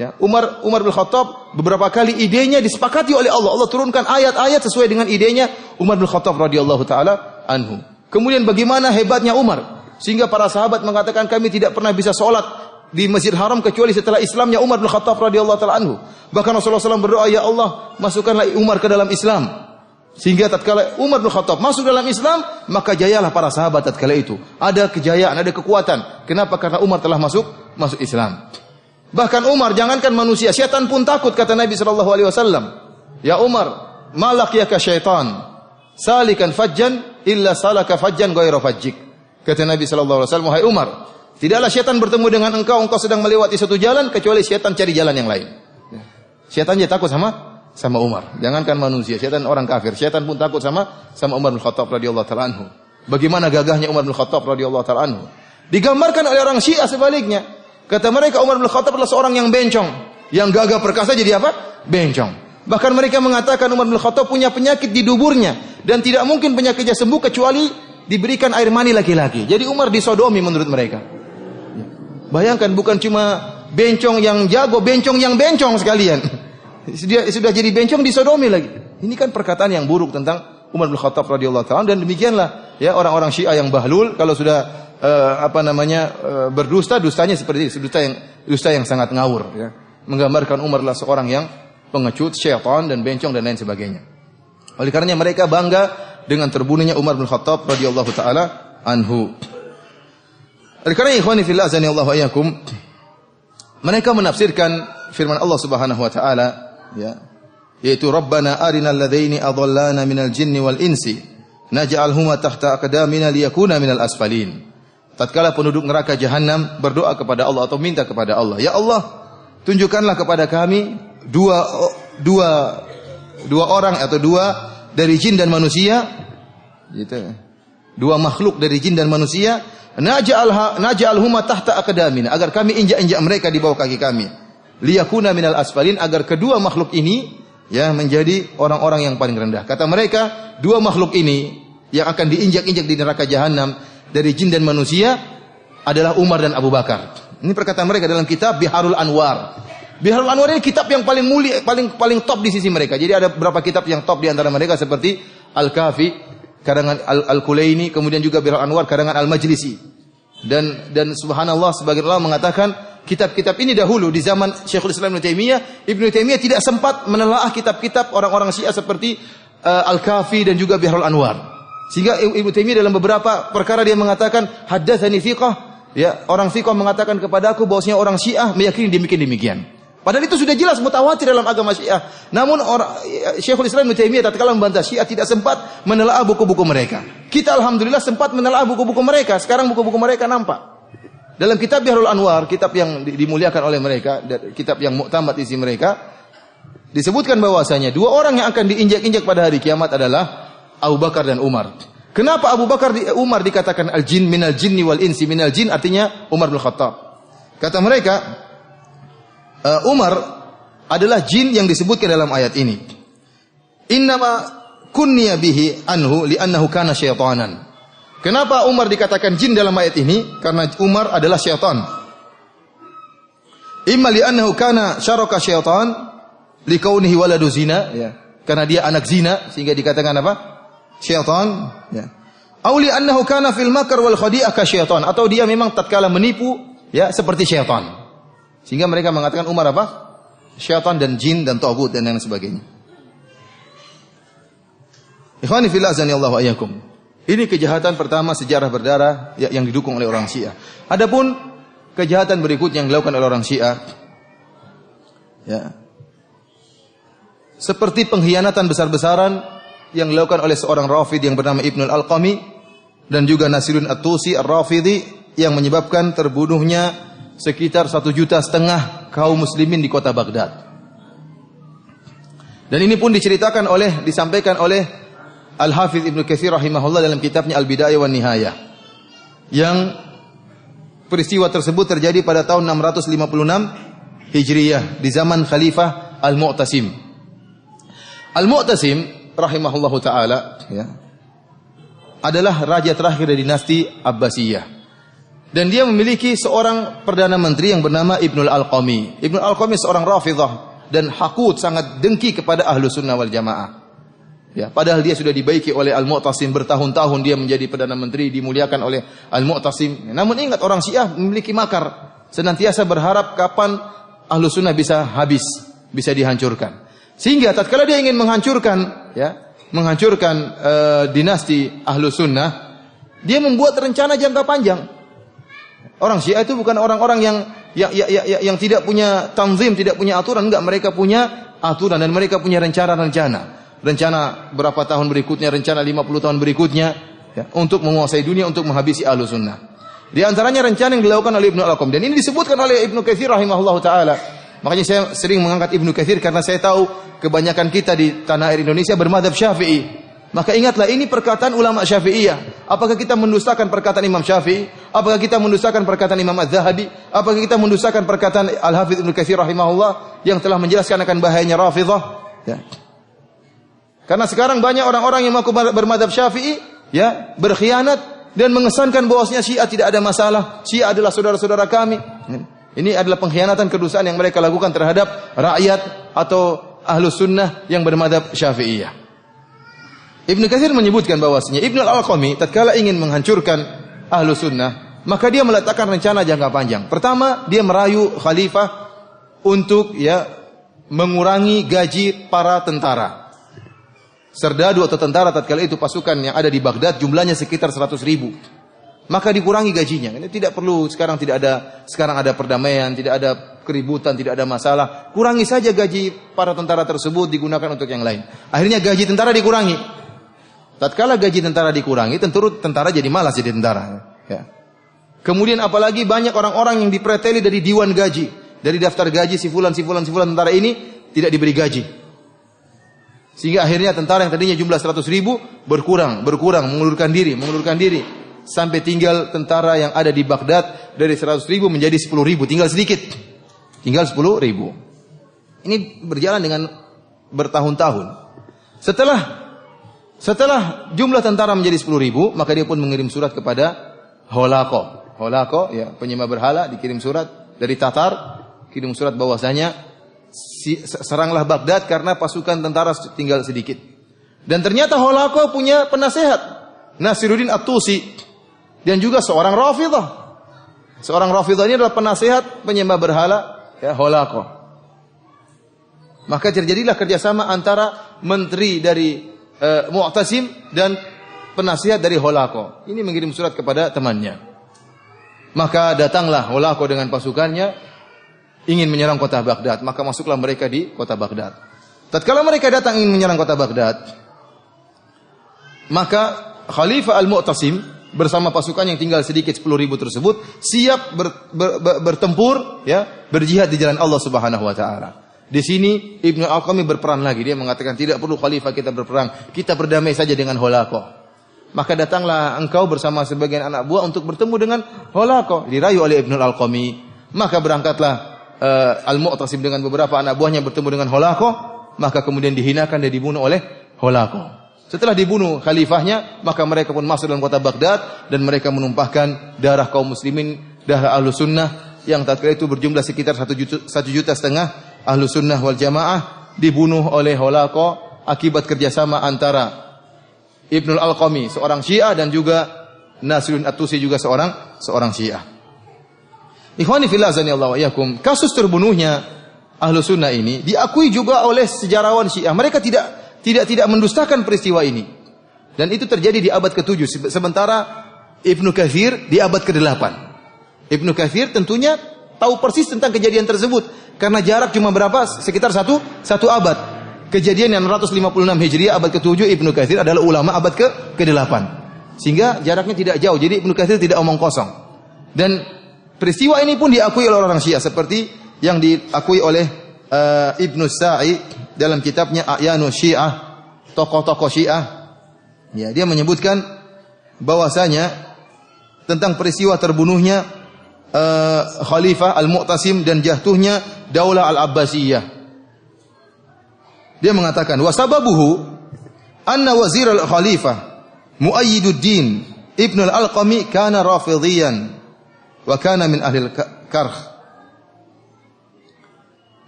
Ya, Umar bin Khattab beberapa kali idenya disepakati oleh Allah. Allah turunkan ayat-ayat sesuai dengan idenya Umar bin Khattab radhiyallahu taala anhu. Kemudian bagaimana hebatnya Umar sehingga para sahabat mengatakan kami tidak pernah bisa sholat di Masjid Haram kecuali setelah Islamnya Umar bin Khattab radhiyallahu taala anhu. Bahkan Rasulullah SAW berdoa, ya Allah, masukkanlah Umar ke dalam Islam. Sehingga tatkala Umar bin Khattab masuk dalam Islam, maka jayalah para sahabat tatkala itu. Ada kejayaan, ada kekuatan. Kenapa? Karena Umar telah masuk Islam. Bahkan Umar, jangankan manusia, syaitan pun takut, kata Nabi SAW. Ya Umar, malak ya ka syaitan, salikan fajjan illa salaka fajjan ghaira fajjik. Kata Nabi SAW, hai Umar, tidaklah syaitan bertemu dengan engkau sedang melewati satu jalan, kecuali syaitan cari jalan yang lain. Syaitan dia takut sama Umar. Jangankan manusia, syaitan orang kafir. Syaitan pun takut sama Umar bin Khattab radhiyallahu taala anhu. Bagaimana gagahnya Umar bin Khattab radhiyallahu taala anhu. Digambarkan oleh orang Syiah sebaliknya. Kata mereka Umar bin Khattab adalah seorang yang bencong, yang gagah perkasa jadi apa? Bencong. Bahkan mereka mengatakan Umar bin Khattab punya penyakit di duburnya dan tidak mungkin penyakitnya sembuh kecuali diberikan air mani laki-laki. Jadi Umar disodomi menurut mereka. Bayangkan, bukan cuma bencong yang jago, bencong yang bencong sekalian. Sudah jadi bencong disodomi lagi. Ini kan perkataan yang buruk tentang Umar bin Khattab radhiyallahu taala, dan demikianlah ya orang-orang Syiah yang bahlul kalau sudah berdusta, dustanya seperti itu, dusta yang sangat ngawur ya. Menggambarkan Umar adalah seorang yang pengecut, syaitan dan bencong dan lain sebagainya. Oleh karenanya mereka bangga dengan terbunuhnya Umar bin Khattab radhiyallahu taala anhu. Oleh karena ikhwani fillah azanillahu ayyakum, mereka menafsirkan firman Allah Subhanahu wa taala ya, yaitu Rabbana arinal ladaini adallana minal jinni wal insi naj'alhuma tahta aqdamina liyakuna minal asfalin. Tatkala penduduk neraka jahanam berdoa kepada Allah atau minta kepada Allah, ya Allah, tunjukkanlah kepada kami dua orang atau dua dari jin dan manusia, gitu. Dua makhluk dari jin dan manusia, naj'alhuma tahta aqdamina, agar kami injak-injak mereka di bawah kaki kami. Liyakuna minal asfalin, agar kedua makhluk ini ya menjadi orang-orang yang paling rendah. Kata mereka, dua makhluk ini yang akan diinjak-injak di neraka jahanam dari jin dan manusia adalah Umar dan Abu Bakar. Ini perkataan mereka dalam kitab Biharul Anwar. Biharul Anwar ini kitab yang paling mulia, paling top di sisi mereka. Jadi ada beberapa kitab yang top di antara mereka seperti Al-Kafi karangan Al-Kulaini, kemudian juga Biharul Anwar karangan Al-Majlisi. Dan subhanallah, sebagian ulama mengatakan kitab-kitab ini dahulu di zaman Syekhul Islam Ibnu Taimiyah tidak sempat menelaah kitab-kitab orang-orang Syiah seperti Al-Kafi dan juga Biharul Anwar. Sehingga Ibnu Taimiyah dalam beberapa perkara dia mengatakan haddatsani thiqah, ya, orang thiqah mengatakan kepada aku bahwasanya orang Syiah meyakini demikian. Padahal itu sudah jelas mutawatir dalam agama Syiah. Namun Syekhul Islam Ibnu Taimiyah tatkala membantah Syiah tidak sempat menelaah buku-buku mereka. Kita alhamdulillah sempat menelaah buku-buku mereka. Sekarang buku-buku mereka nampak. Dalam kitab Biharul Anwar, kitab yang dimuliakan oleh mereka, kitab yang muktamad isi mereka, disebutkan bahwasanya dua orang yang akan diinjak-injak pada hari kiamat adalah Abu Bakar dan Umar. Kenapa Abu Bakar Umar dikatakan al-jin minal jinni wal insi minal jin, artinya Umar bin Khattab. Kata mereka, Umar adalah jin yang disebutkan dalam ayat ini. Innama kunniya bihi anhu li'annahu kana syaitanan. Kenapa Umar dikatakan jin dalam ayat ini? Karena Umar adalah syaitan. Imma li'annahu kana syaraka syaitan likaunihi waladu zina, ya. Karena dia anak zina sehingga dikatakan apa? Syaitan, ya. Au li'annahu kana fil makr wal khadi'ah ka syaitan, atau dia memang tatkala menipu, ya, seperti syaitan. Sehingga mereka mengatakan Umar apa? Syaitan dan jin dan taghut dan yang sebagainya. Ikhwani fillah azanillahu wa iyyakum. Ini kejahatan pertama sejarah berdarah yang didukung oleh orang Syiah. Adapun kejahatan berikutnya yang dilakukan oleh orang Syiah, ya, seperti pengkhianatan besar-besaran yang dilakukan oleh seorang Rafidh yang bernama Ibnu Al-Alqami dan juga Nasiruddin At-Tusi Ar-Rafidhi yang menyebabkan terbunuhnya sekitar 1,5 juta kaum muslimin di kota Baghdad. Dan ini pun disampaikan oleh Al-Hafidz Ibnu Katsir rahimahullah dalam kitabnya Al-Bidayah wan Nihayah. Yang peristiwa tersebut terjadi pada tahun 656 Hijriyah di zaman Khalifah Al-Mu'tasim. Al-Mu'tasim rahimahullahu taala, ya, adalah raja terakhir dari dinasti Abbasiyah. Dan dia memiliki seorang perdana menteri yang bernama Ibnu Al-Alqami. Ibnu Al-Alqami seorang Rafidhah dan hakut, sangat dengki kepada Ahlu Sunnah wal Jamaah. Ya, padahal dia sudah dibaiki oleh Al-Mu'tasim bertahun-tahun, dia menjadi perdana menteri, dimuliakan oleh Al-Mu'tasim. Namun ingat, orang Syiah memiliki makar, senantiasa berharap kapan Ahlu Sunnah bisa habis, bisa dihancurkan. Sehingga tatkala dia ingin menghancurkan dinasti Ahlu Sunnah, dia membuat rencana jangka panjang. Orang Syiah itu bukan orang-orang yang tidak punya tanzim, tidak punya aturan, enggak, mereka punya aturan dan mereka punya rencana-rencana. Rencana berapa tahun berikutnya, rencana 50 tahun berikutnya, ya, untuk menguasai dunia, untuk menghabisi Ahlus Sunnah. Di antaranya rencana yang dilakukan oleh Ibnu Al-Alqami, dan ini disebutkan oleh Ibnu Katsir rahimahullahu taala. Makanya saya sering mengangkat Ibnu Katsir karena saya tahu kebanyakan kita di tanah air Indonesia bermadzhab Syafi'i. Maka ingatlah, ini perkataan ulama Syafi'iyah. Apakah kita mendustakan perkataan Imam Syafi'i? Apakah kita mendustakan perkataan Imam Az-Zahabi? Apakah kita mendustakan perkataan Al-Hafidz Ibnu Katsir rahimahullah yang telah menjelaskan akan bahayanya Rafidhah? Ya. Karena sekarang banyak orang-orang yang mengaku bermadzhab Syafi'i, ya, berkhianat dan mengesankan bahwasanya Syiah tidak ada masalah. Syiah adalah saudara-saudara kami. Ini adalah pengkhianatan, kedustaan yang mereka lakukan terhadap rakyat atau Ahlus Sunnah yang bermadzhab Syafi'iyah. Ibnu Katsir menyebutkan bahwasanya Ibnu Al-Alqami tatkala ingin menghancurkan Ahlus Sunnah, maka dia meletakkan rencana jangka panjang. Pertama, dia merayu khalifah untuk, ya, mengurangi gaji para tentara. Serdadu atau tentara tatkala itu pasukan yang ada di Baghdad jumlahnya sekitar 100.000. Maka dikurangi gajinya. Ini tidak perlu, sekarang ada perdamaian, tidak ada keributan, tidak ada masalah. Kurangi saja gaji para tentara tersebut, digunakan untuk yang lain. Akhirnya gaji tentara dikurangi. Tatkala gaji tentara dikurangi, tentu tentara jadi malas jadi tentara. Ya. Kemudian apalagi banyak orang-orang yang dipreteli dari diwan gaji, dari daftar gaji si fulan tentara ini tidak diberi gaji. Sehingga akhirnya tentara yang tadinya jumlah 100.000 berkurang, mengundurkan diri, sampai tinggal tentara yang ada di Baghdad dari 100.000 menjadi 10.000, tinggal sedikit, tinggal 10.000. Ini berjalan dengan bertahun-tahun. Setelah jumlah tentara menjadi 10.000, maka dia pun mengirim surat kepada Holako, ya, penyembah berhala, dikirim surat dari Tatar, kirim surat bahwasanya seranglah Baghdad karena pasukan tentara tinggal sedikit. Dan ternyata Holako punya penasehat, Nasiruddin At-Tusi, dan juga seorang Rafidhah. Seorang Rafidhah ini adalah penasehat penyembah berhala, ya, Holako. Maka terjadilah kerjasama antara menteri dari Mu'tasim dan penasihat dari Holako. Ini mengirim surat kepada temannya. Maka datanglah Holako dengan pasukannya ingin menyerang kota Baghdad, maka masuklah mereka di kota Baghdad. Tatkala mereka datang ingin menyerang kota Baghdad, maka Khalifah Al-Mu'tasim bersama pasukan yang tinggal sedikit 10.000 tersebut siap bertempur, ya, berjihad di jalan Allah Subhanahu wa taala. Di sini Ibnu Al-Alqami berperan lagi. Dia mengatakan tidak perlu khalifah kita berperang, kita berdamai saja dengan Holaqah. Maka datanglah engkau bersama sebagian anak buah untuk bertemu dengan Holaqah. Dirayu oleh Ibnu Al-Alqami. Maka berangkatlah Al-Mu'tasim dengan beberapa anak buahnya bertemu dengan Holaqah. Maka kemudian dihinakan dan dibunuh oleh Holaqah. Setelah dibunuh khalifahnya, maka mereka pun masuk dalam kota Baghdad dan mereka menumpahkan darah kaum muslimin, darah ahlu sunnah yang tatkala itu berjumlah sekitar 1,5 juta ahlu sunnah wal jamaah dibunuh oleh Holaqah akibat kerjasama antara Ibnu Al-Alqami seorang Syiah dan juga Nasiruddin At-Tusi juga seorang Syiah. Ikhwani fillah azanillahu wa iyyakum, kasus terbunuhnya ahlu sunnah ini diakui juga oleh sejarawan Syiah. Mereka tidak mendustakan peristiwa ini. Dan itu terjadi di abad ke-7. Sementara Ibnu Katsir di abad ke-8. Ibnu Katsir tentunya tahu persis tentang kejadian tersebut. Karena jarak cuma berapa? Sekitar satu abad. Kejadian yang 656 Hijriah abad ke-7, Ibnu Katsir adalah ulama abad ke-8. Sehingga jaraknya tidak jauh. Jadi Ibnu Katsir tidak omong kosong. Dan peristiwa ini pun diakui oleh orang Syiah. Seperti yang diakui oleh Ibnu Sa'i dalam kitabnya A'yanu Syiah, tokoh-tokoh Syiah. Ya, dia menyebutkan bahwasanya tentang peristiwa terbunuhnya Khalifah Al-Mu'tasim dan jatuhnya Daulah Al-Abbasiyah. Dia mengatakan, "Wa sababuhu anna wazir al-Khalifah Muayyiduddin Ibnu Al-Alqami kana Rafidhiyan wa kana min ahli al-Karkh."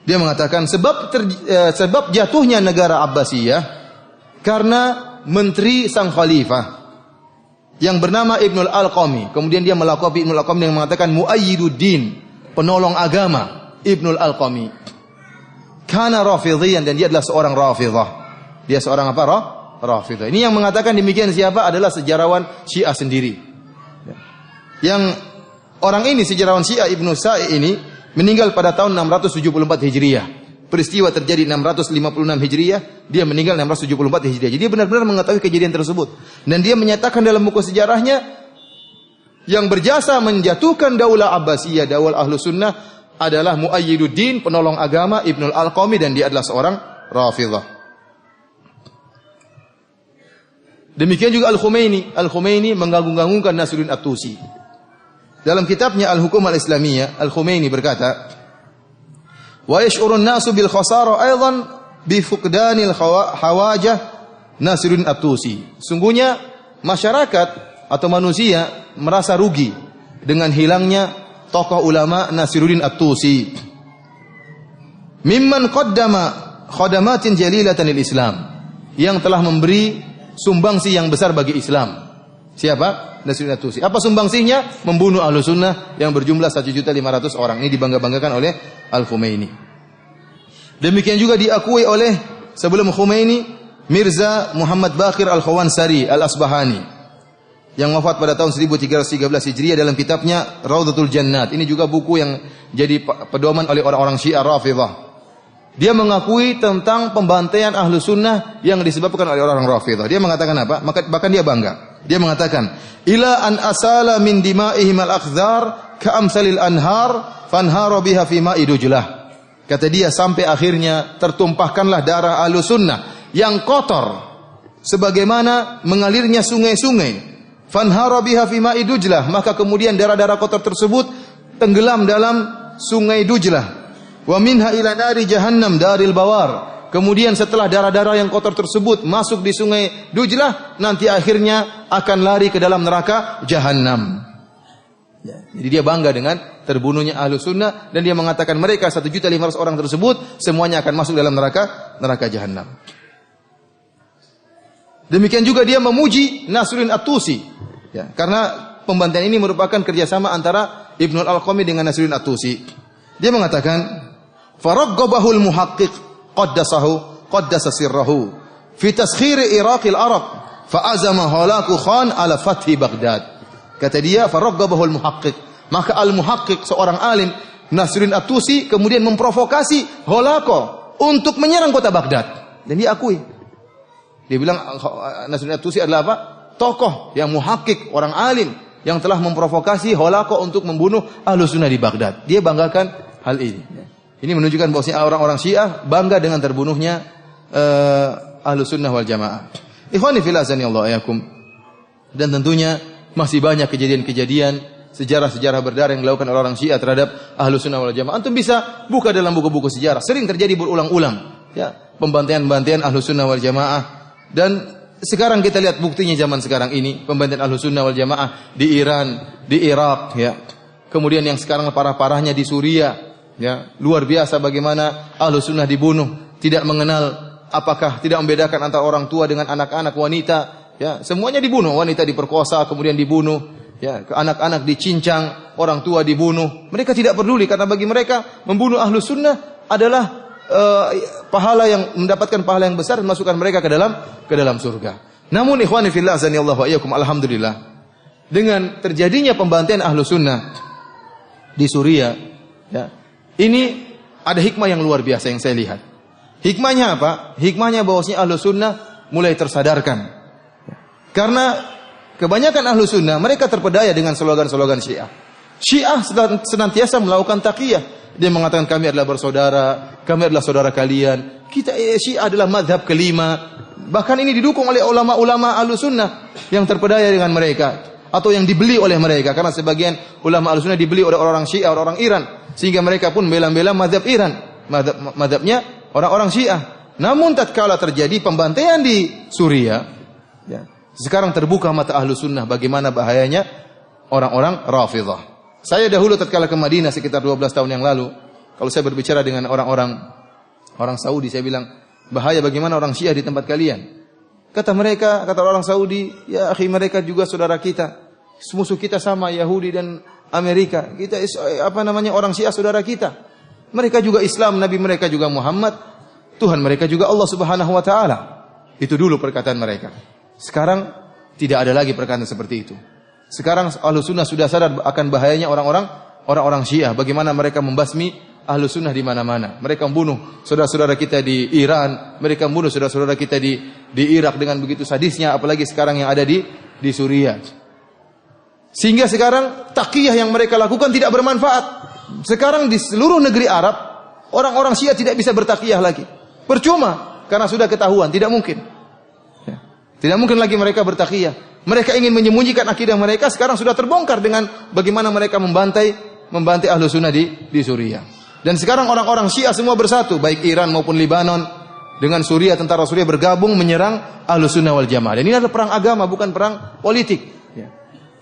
Dia mengatakan sebab jatuhnya negara Abbasiyah karena menteri sang khalifah yang bernama Ibnu Al-Alqami. Kemudian dia melakopi Ibnu Al-Alqami yang mengatakan Muayyiduddin, penolong agama Ibnu Al-Alqami. Kana Rafidhiyan, dan dia adalah seorang Rafidhah. Dia seorang apa? Rafidhah. Ini yang mengatakan demikian siapa? Adalah sejarawan Syiah sendiri. Yang orang ini sejarawan Syiah Ibnu Sa'i ini meninggal pada tahun 674 Hijriah. Peristiwa terjadi 656 Hijriah, dia meninggal 674 Hijriah. Jadi dia benar-benar mengetahui kejadian tersebut. Dan dia menyatakan dalam buku sejarahnya, yang berjasa menjatuhkan Daulah Abbasiyah, Daulah Ahlu Sunnah adalah Muayyiduddin, penolong agama Ibnu Al-Alqami, dan dia adalah seorang Rafidhah. Demikian juga Al-Khumaini. Al-Khumaini mengganggu-ganggukan Nasiruddin At-Tusi. Dalam kitabnya Al-Hukum Al-Islamiyah, Al-Khumaini berkata, "Wa yash'urun nasu bil khasara aidan bi fuqdanil hawajah Nasiruddin At-Tusi." Sungguhnya masyarakat atau manusia merasa rugi dengan hilangnya tokoh ulama Nasiruddin At-Tusi. Mimman qaddama khadamatin jalilatan lil Islam, yang telah memberi sumbangsi yang besar bagi Islam. Siapa? Nasiruddin At-Tusi. Apa sumbangsihnya? Membunuh ahlu sunnah yang berjumlah 1.500.000 orang. Ini dibangga-banggakan oleh Al-Khumaini. Demikian juga diakui oleh sebelum Khumaini Mirza Muhammad Baqir Al-Khawansari Al-Asbahani yang wafat pada tahun 1313 Hijriah dalam kitabnya Raudhatul Jannat. Ini juga buku yang jadi pedoman oleh orang-orang Syiah Rafidhah. Dia mengakui tentang pembantaian ahlu sunnah yang disebabkan oleh orang Rafidhah. Dia mengatakan apa? Bahkan dia bangga. Dia mengatakan, ila an asala min dima'ihim al-akhdhar ka'amsalil anhar fanhara biha fi ma'i Dujlah. Kata dia, sampai akhirnya tertumpahkanlah darah ahlu sunnah yang kotor sebagaimana mengalirnya sungai-sungai. Fanhara biha fi ma'i Dujlah, maka kemudian darah-darah kotor tersebut tenggelam dalam sungai Dujlah. Wa minha ila nari jahannam daril bawar. Kemudian setelah darah-darah yang kotor tersebut masuk di sungai Dujlah, nanti akhirnya akan lari ke dalam neraka Jahannam. Ya, jadi dia bangga dengan terbunuhnya ahlu sunnah, dan dia mengatakan mereka 1.500.000 orang tersebut semuanya akan masuk dalam neraka Jahannam. Demikian juga dia memuji Nasiruddin At-Tusi, ya, karena pembantaian ini merupakan kerjasama antara Ibnu Al-Alqami dengan Nasiruddin At-Tusi. Dia mengatakan, "Faraggabahul muhaqqiq qaddasa sirrahu fi taskhiri Iraqil Arab fa azama Halaku Khan ala fathi Baghdad." Kata dia, "Faraggabahul muhaqqiq." Maka al-muhaqqiq, seorang alim Nasruddin At-Tusi kemudian memprovokasi Holako untuk menyerang kota Baghdad. Dan dia akui. Dia bilang Nasruddin At-Tusi adalah apa? Tokoh yang muhakkik, orang alim yang telah memprovokasi Holako untuk membunuh Ahlus Sunnah di Baghdad. Dia banggakan hal ini. Ini menunjukkan bahwasanya orang-orang Syiah bangga dengan terbunuhnya Ahlus Sunnah wal Jamaah. Ikhwani fillah azanillahu ayakum. Dan tentunya masih banyak kejadian-kejadian, sejarah-sejarah berdarah yang dilakukan oleh orang Syiah terhadap Ahlus Sunnah wal Jamaah. Antum bisa buka dalam buku-buku sejarah. Sering terjadi berulang-ulang, ya, pembantaian-pembantaian Ahlus Sunnah wal Jamaah. Dan sekarang kita lihat buktinya zaman sekarang ini, pembantaian Ahlus Sunnah wal Jamaah di Iran, di Irak, ya. Kemudian yang sekarang parah-parahnya di Suriah, ya. Luar biasa bagaimana Ahlus Sunnah dibunuh, tidak mengenal apakah, tidak membedakan antara orang tua dengan anak-anak, wanita, ya. Semuanya dibunuh, wanita diperkosa kemudian dibunuh, ya, anak-anak dicincang, orang tua dibunuh. Mereka tidak peduli karena bagi mereka membunuh Ahlus Sunnah adalah pahala yang mendapatkan pahala yang besar dan masukkan mereka ke dalam surga. Namun ikhwani fillah azanillahu wa iyyakum, alhamdulillah dengan terjadinya pembantaian Ahlus Sunnah di Suriah, ya, ini ada hikmah yang luar biasa yang saya lihat. Hikmahnya apa? Hikmahnya bahwasanya Ahlus Sunnah mulai tersadarkan. Karena kebanyakan Ahlus Sunnah mereka terpedaya dengan slogan-slogan Syiah. Syiah senantiasa melakukan taqiyah. Dia mengatakan kami adalah bersaudara, kami adalah saudara kalian. Kita Syiah adalah mazhab kelima. Bahkan ini didukung oleh ulama-ulama Ahlus Sunnah yang terpedaya dengan mereka atau yang dibeli oleh mereka, karena sebagian ulama Ahlus Sunnah dibeli oleh orang-orang Syiah, orang-orang Iran, sehingga mereka pun bela-bela mazhab Iran, mazhabnya orang-orang Syiah. Namun tatkala terjadi pembantaian di Suriah, ya, sekarang terbuka mata Ahlus Sunnah bagaimana bahayanya orang-orang Rafidhah. Saya dahulu tatkala ke Madinah sekitar 12 tahun yang lalu, kalau saya berbicara dengan orang Saudi, saya bilang, bahaya bagaimana orang Syiah di tempat kalian. Kata mereka, kata orang Saudi, ya akhi, mereka juga saudara kita. Musuh kita sama Yahudi dan Amerika. Kita orang Syiah saudara kita. Mereka juga Islam, nabi mereka juga Muhammad, Tuhan mereka juga Allah Subhanahu wa taala. Itu dulu perkataan mereka. Sekarang tidak ada lagi perkataan seperti itu. Sekarang Ahlus Sunnah sudah sadar akan bahayanya orang-orang Syiah, bagaimana mereka membasmi Ahlus Sunnah di mana-mana. Mereka membunuh saudara-saudara kita di Iran, mereka membunuh saudara-saudara kita di Irak dengan begitu sadisnya, apalagi sekarang yang ada di Suriah. Sehingga sekarang taqiyah yang mereka lakukan tidak bermanfaat. Sekarang di seluruh negeri Arab, orang-orang Syiah tidak bisa bertaqiyah lagi. Percuma, karena sudah ketahuan, tidak mungkin. Ya. Tidak mungkin lagi mereka bertaqiyah. Mereka ingin menyembunyikan akidah mereka, sekarang sudah terbongkar dengan bagaimana mereka membantai Ahlus Sunnah di Suriah. Dan sekarang orang-orang Syiah semua bersatu, baik Iran maupun Libanon dengan Suriah, tentara Suriah bergabung menyerang Ahlus Sunnah wal Jamaah. Dan ini adalah perang agama, bukan perang politik. Ya.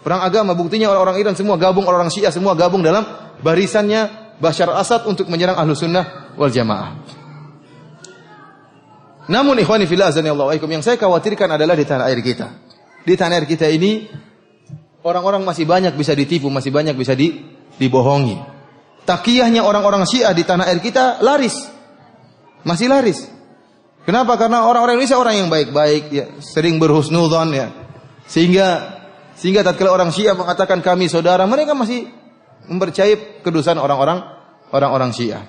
Perang agama, buktinya orang-orang Iran semua gabung, orang Syiah semua gabung dalam barisannya Bashar al-Assad untuk menyerang Ahlus Sunnah wal Jamaah. Namun ikhwani fillah azanillahu wa iyyakum, yang saya khawatirkan adalah di tanah air kita. Di tanah air kita ini orang-orang masih banyak bisa ditipu, masih banyak bisa dibohongi. Taqiyahnya orang-orang Syiah di tanah air kita laris. Masih laris. Kenapa? Karena orang-orang Indonesia orang yang baik-baik, ya, sering berhusnudzon, ya. Sehingga tatkala orang Syiah mengatakan kami saudara, mereka masih mempercayai kedustaan orang-orang Syiah.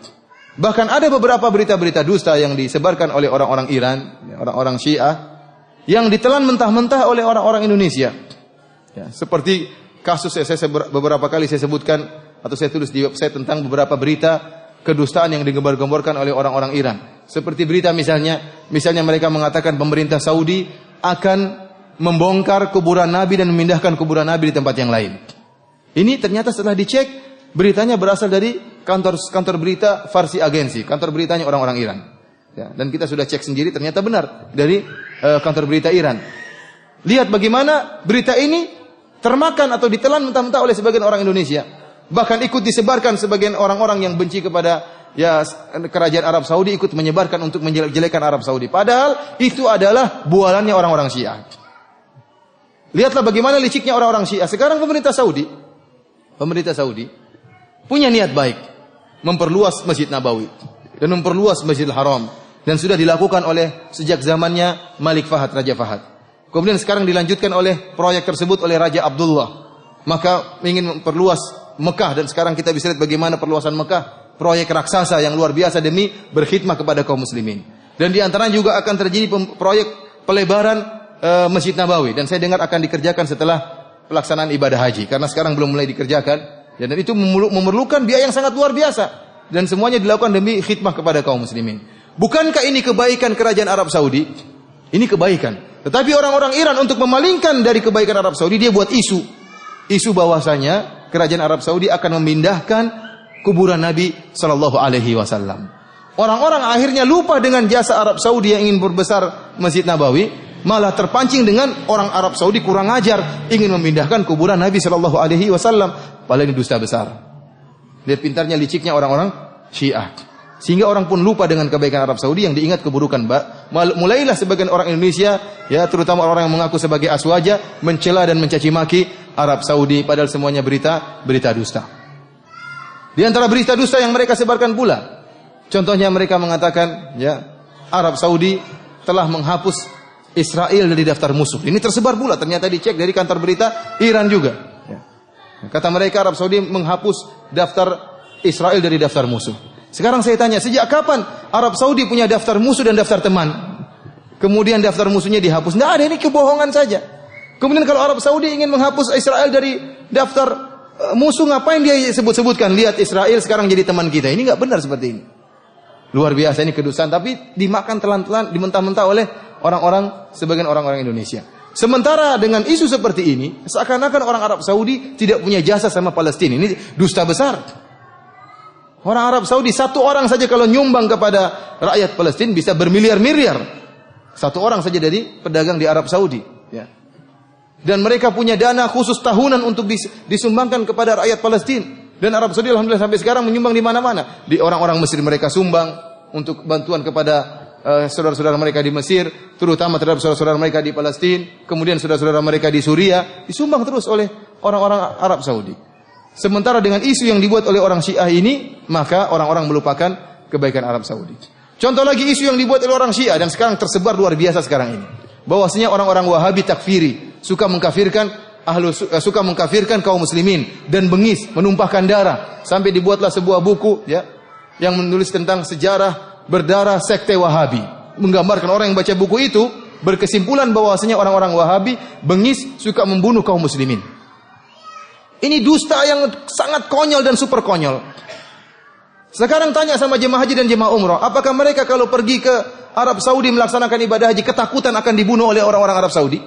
Bahkan ada beberapa berita-berita dusta yang disebarkan oleh orang-orang Iran, orang-orang Syiah, yang ditelan mentah-mentah oleh orang-orang Indonesia. Ya, seperti kasus saya beberapa kali saya sebutkan atau saya tulis di website tentang beberapa berita kedustaan yang digembar-gemborkan oleh orang-orang Iran. Seperti berita misalnya mereka mengatakan pemerintah Saudi akan membongkar kuburan Nabi dan memindahkan kuburan Nabi di tempat yang lain. Ini ternyata setelah dicek, beritanya berasal dari kantor berita Farsi Agency, kantor beritanya orang-orang Iran. Ya, dan kita sudah cek sendiri, ternyata benar dari kantor berita Iran. Lihat bagaimana berita ini termakan atau ditelan mentah-mentah oleh sebagian orang Indonesia. Bahkan ikut disebarkan sebagian orang-orang yang benci kepada kerajaan Arab Saudi, ikut menyebarkan untuk menjelek-jelekan Arab Saudi. Padahal itu adalah bualannya orang-orang Syiah. Lihatlah bagaimana liciknya orang-orang Syiah. Sekarang pemerintah Saudi punya niat baik memperluas Masjid Nabawi dan memperluas Masjidil Haram, dan sudah dilakukan oleh sejak zamannya Malik Fahad, Raja Fahad. Kemudian sekarang dilanjutkan oleh proyek tersebut oleh Raja Abdullah. Maka ingin memperluas Mekah, dan sekarang kita bisa lihat bagaimana perluasan Mekah, proyek raksasa yang luar biasa demi berkhidmah kepada kaum muslimin. Dan di antaranya juga akan terjadi proyek pelebaran Masjid Nabawi, dan saya dengar akan dikerjakan setelah pelaksanaan ibadah haji, karena sekarang belum mulai dikerjakan, dan itu memerlukan biaya yang sangat luar biasa, dan semuanya dilakukan demi khidmah kepada kaum muslimin. Bukankah ini kebaikan kerajaan Arab Saudi? Ini kebaikan. Tetapi orang-orang Iran untuk memalingkan dari kebaikan Arab Saudi, dia buat isu bahwasanya kerajaan Arab Saudi akan memindahkan kuburan Nabi sallallahu alaihi wasallam. Orang-orang akhirnya lupa dengan jasa Arab Saudi yang ingin berbesar Masjid Nabawi, malah terpancing dengan orang Arab Saudi kurang ajar ingin memindahkan kuburan Nabi sallallahu alaihi wasallam. Padahal ini dusta besar. Lihat pintarnya, liciknya orang-orang Syiah. Sehingga orang pun lupa dengan kebaikan Arab Saudi yang diingat keburukan. Mulailah sebagian orang Indonesia, ya terutama orang yang mengaku sebagai aswaja, mencela dan mencaci maki Arab Saudi, padahal semuanya berita dusta. Di antara berita dusta yang mereka sebarkan pula, contohnya mereka mengatakan, ya, Arab Saudi telah menghapus Israel dari daftar musuh. Ini tersebar pula, ternyata dicek dari kantor berita Iran juga. Ya. Kata mereka Arab Saudi menghapus daftar Israel dari daftar musuh. Sekarang saya tanya, sejak kapan Arab Saudi punya daftar musuh dan daftar teman? Kemudian daftar musuhnya dihapus. Tidak ada, ini kebohongan saja. Kemudian kalau Arab Saudi ingin menghapus Israel dari daftar musuh, ngapain dia sebut-sebutkan? Lihat Israel sekarang jadi teman kita. Ini nggak benar seperti ini. Luar biasa, ini kedustaan, tapi dimakan telan-telan, dimentah-mentah oleh orang-orang, sebagian orang-orang Indonesia. Sementara dengan isu seperti ini, seakan-akan orang Arab Saudi tidak punya jasa sama Palestina. Ini dusta besar. Orang Arab Saudi, satu orang saja kalau nyumbang kepada rakyat Palestina bisa bermiliar-miliar. Satu orang saja dari pedagang di Arab Saudi. Ya. Dan mereka punya dana khusus tahunan untuk disumbangkan kepada rakyat Palestina. Dan Arab Saudi alhamdulillah sampai sekarang menyumbang di mana-mana. Di orang-orang Mesir mereka sumbang untuk bantuan kepada saudara-saudara mereka di Mesir, terutama terhadap saudara-saudara mereka di Palestina, kemudian saudara-saudara mereka di Suriah, disumbang terus oleh orang-orang Arab Saudi. Sementara dengan isu yang dibuat oleh orang Syiah ini, maka orang-orang melupakan kebaikan Arab Saudi. Contoh lagi isu yang dibuat oleh orang Syiah dan sekarang tersebar luar biasa sekarang ini. Bahwasanya orang-orang Wahabi takfiri, suka mengkafirkan kaum muslimin dan bengis, menumpahkan darah, sampai dibuatlah sebuah buku, ya, yang menulis tentang sejarah berdarah sekte Wahabi. Menggambarkan orang yang baca buku itu berkesimpulan bahwasanya orang-orang Wahabi bengis, suka membunuh kaum muslimin. Ini dusta yang sangat konyol dan super konyol. Sekarang tanya sama jemaah haji dan jemaah umrah, apakah mereka kalau pergi ke Arab Saudi melaksanakan ibadah haji ketakutan akan dibunuh oleh orang-orang Arab Saudi?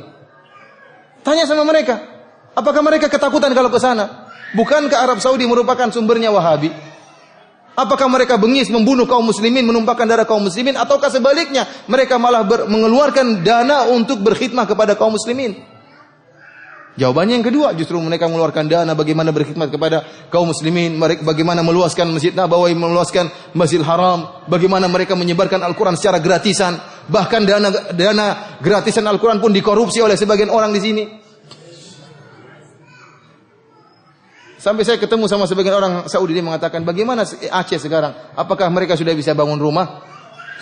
Tanya sama mereka, apakah mereka ketakutan kalau ke sana? Bukankah Arab Saudi merupakan sumbernya Wahabi? Apakah mereka bengis membunuh kaum muslimin, menumpahkan darah kaum muslimin, ataukah sebaliknya mereka malah mengeluarkan dana untuk berkhidmah kepada kaum muslimin? Jawabannya yang kedua, justru mereka mengeluarkan dana bagaimana berkhidmat kepada kaum muslimin, bagaimana meluaskan Masjid Nabawi, meluaskan Masjidil Haram, bagaimana mereka menyebarkan Al-Quran secara gratisan, bahkan dana gratisan Al-Quran pun dikorupsi oleh sebagian orang di sini. Sampai saya ketemu sama sebagian orang Saudi, dia mengatakan, bagaimana Aceh sekarang? Apakah mereka sudah bisa bangun rumah?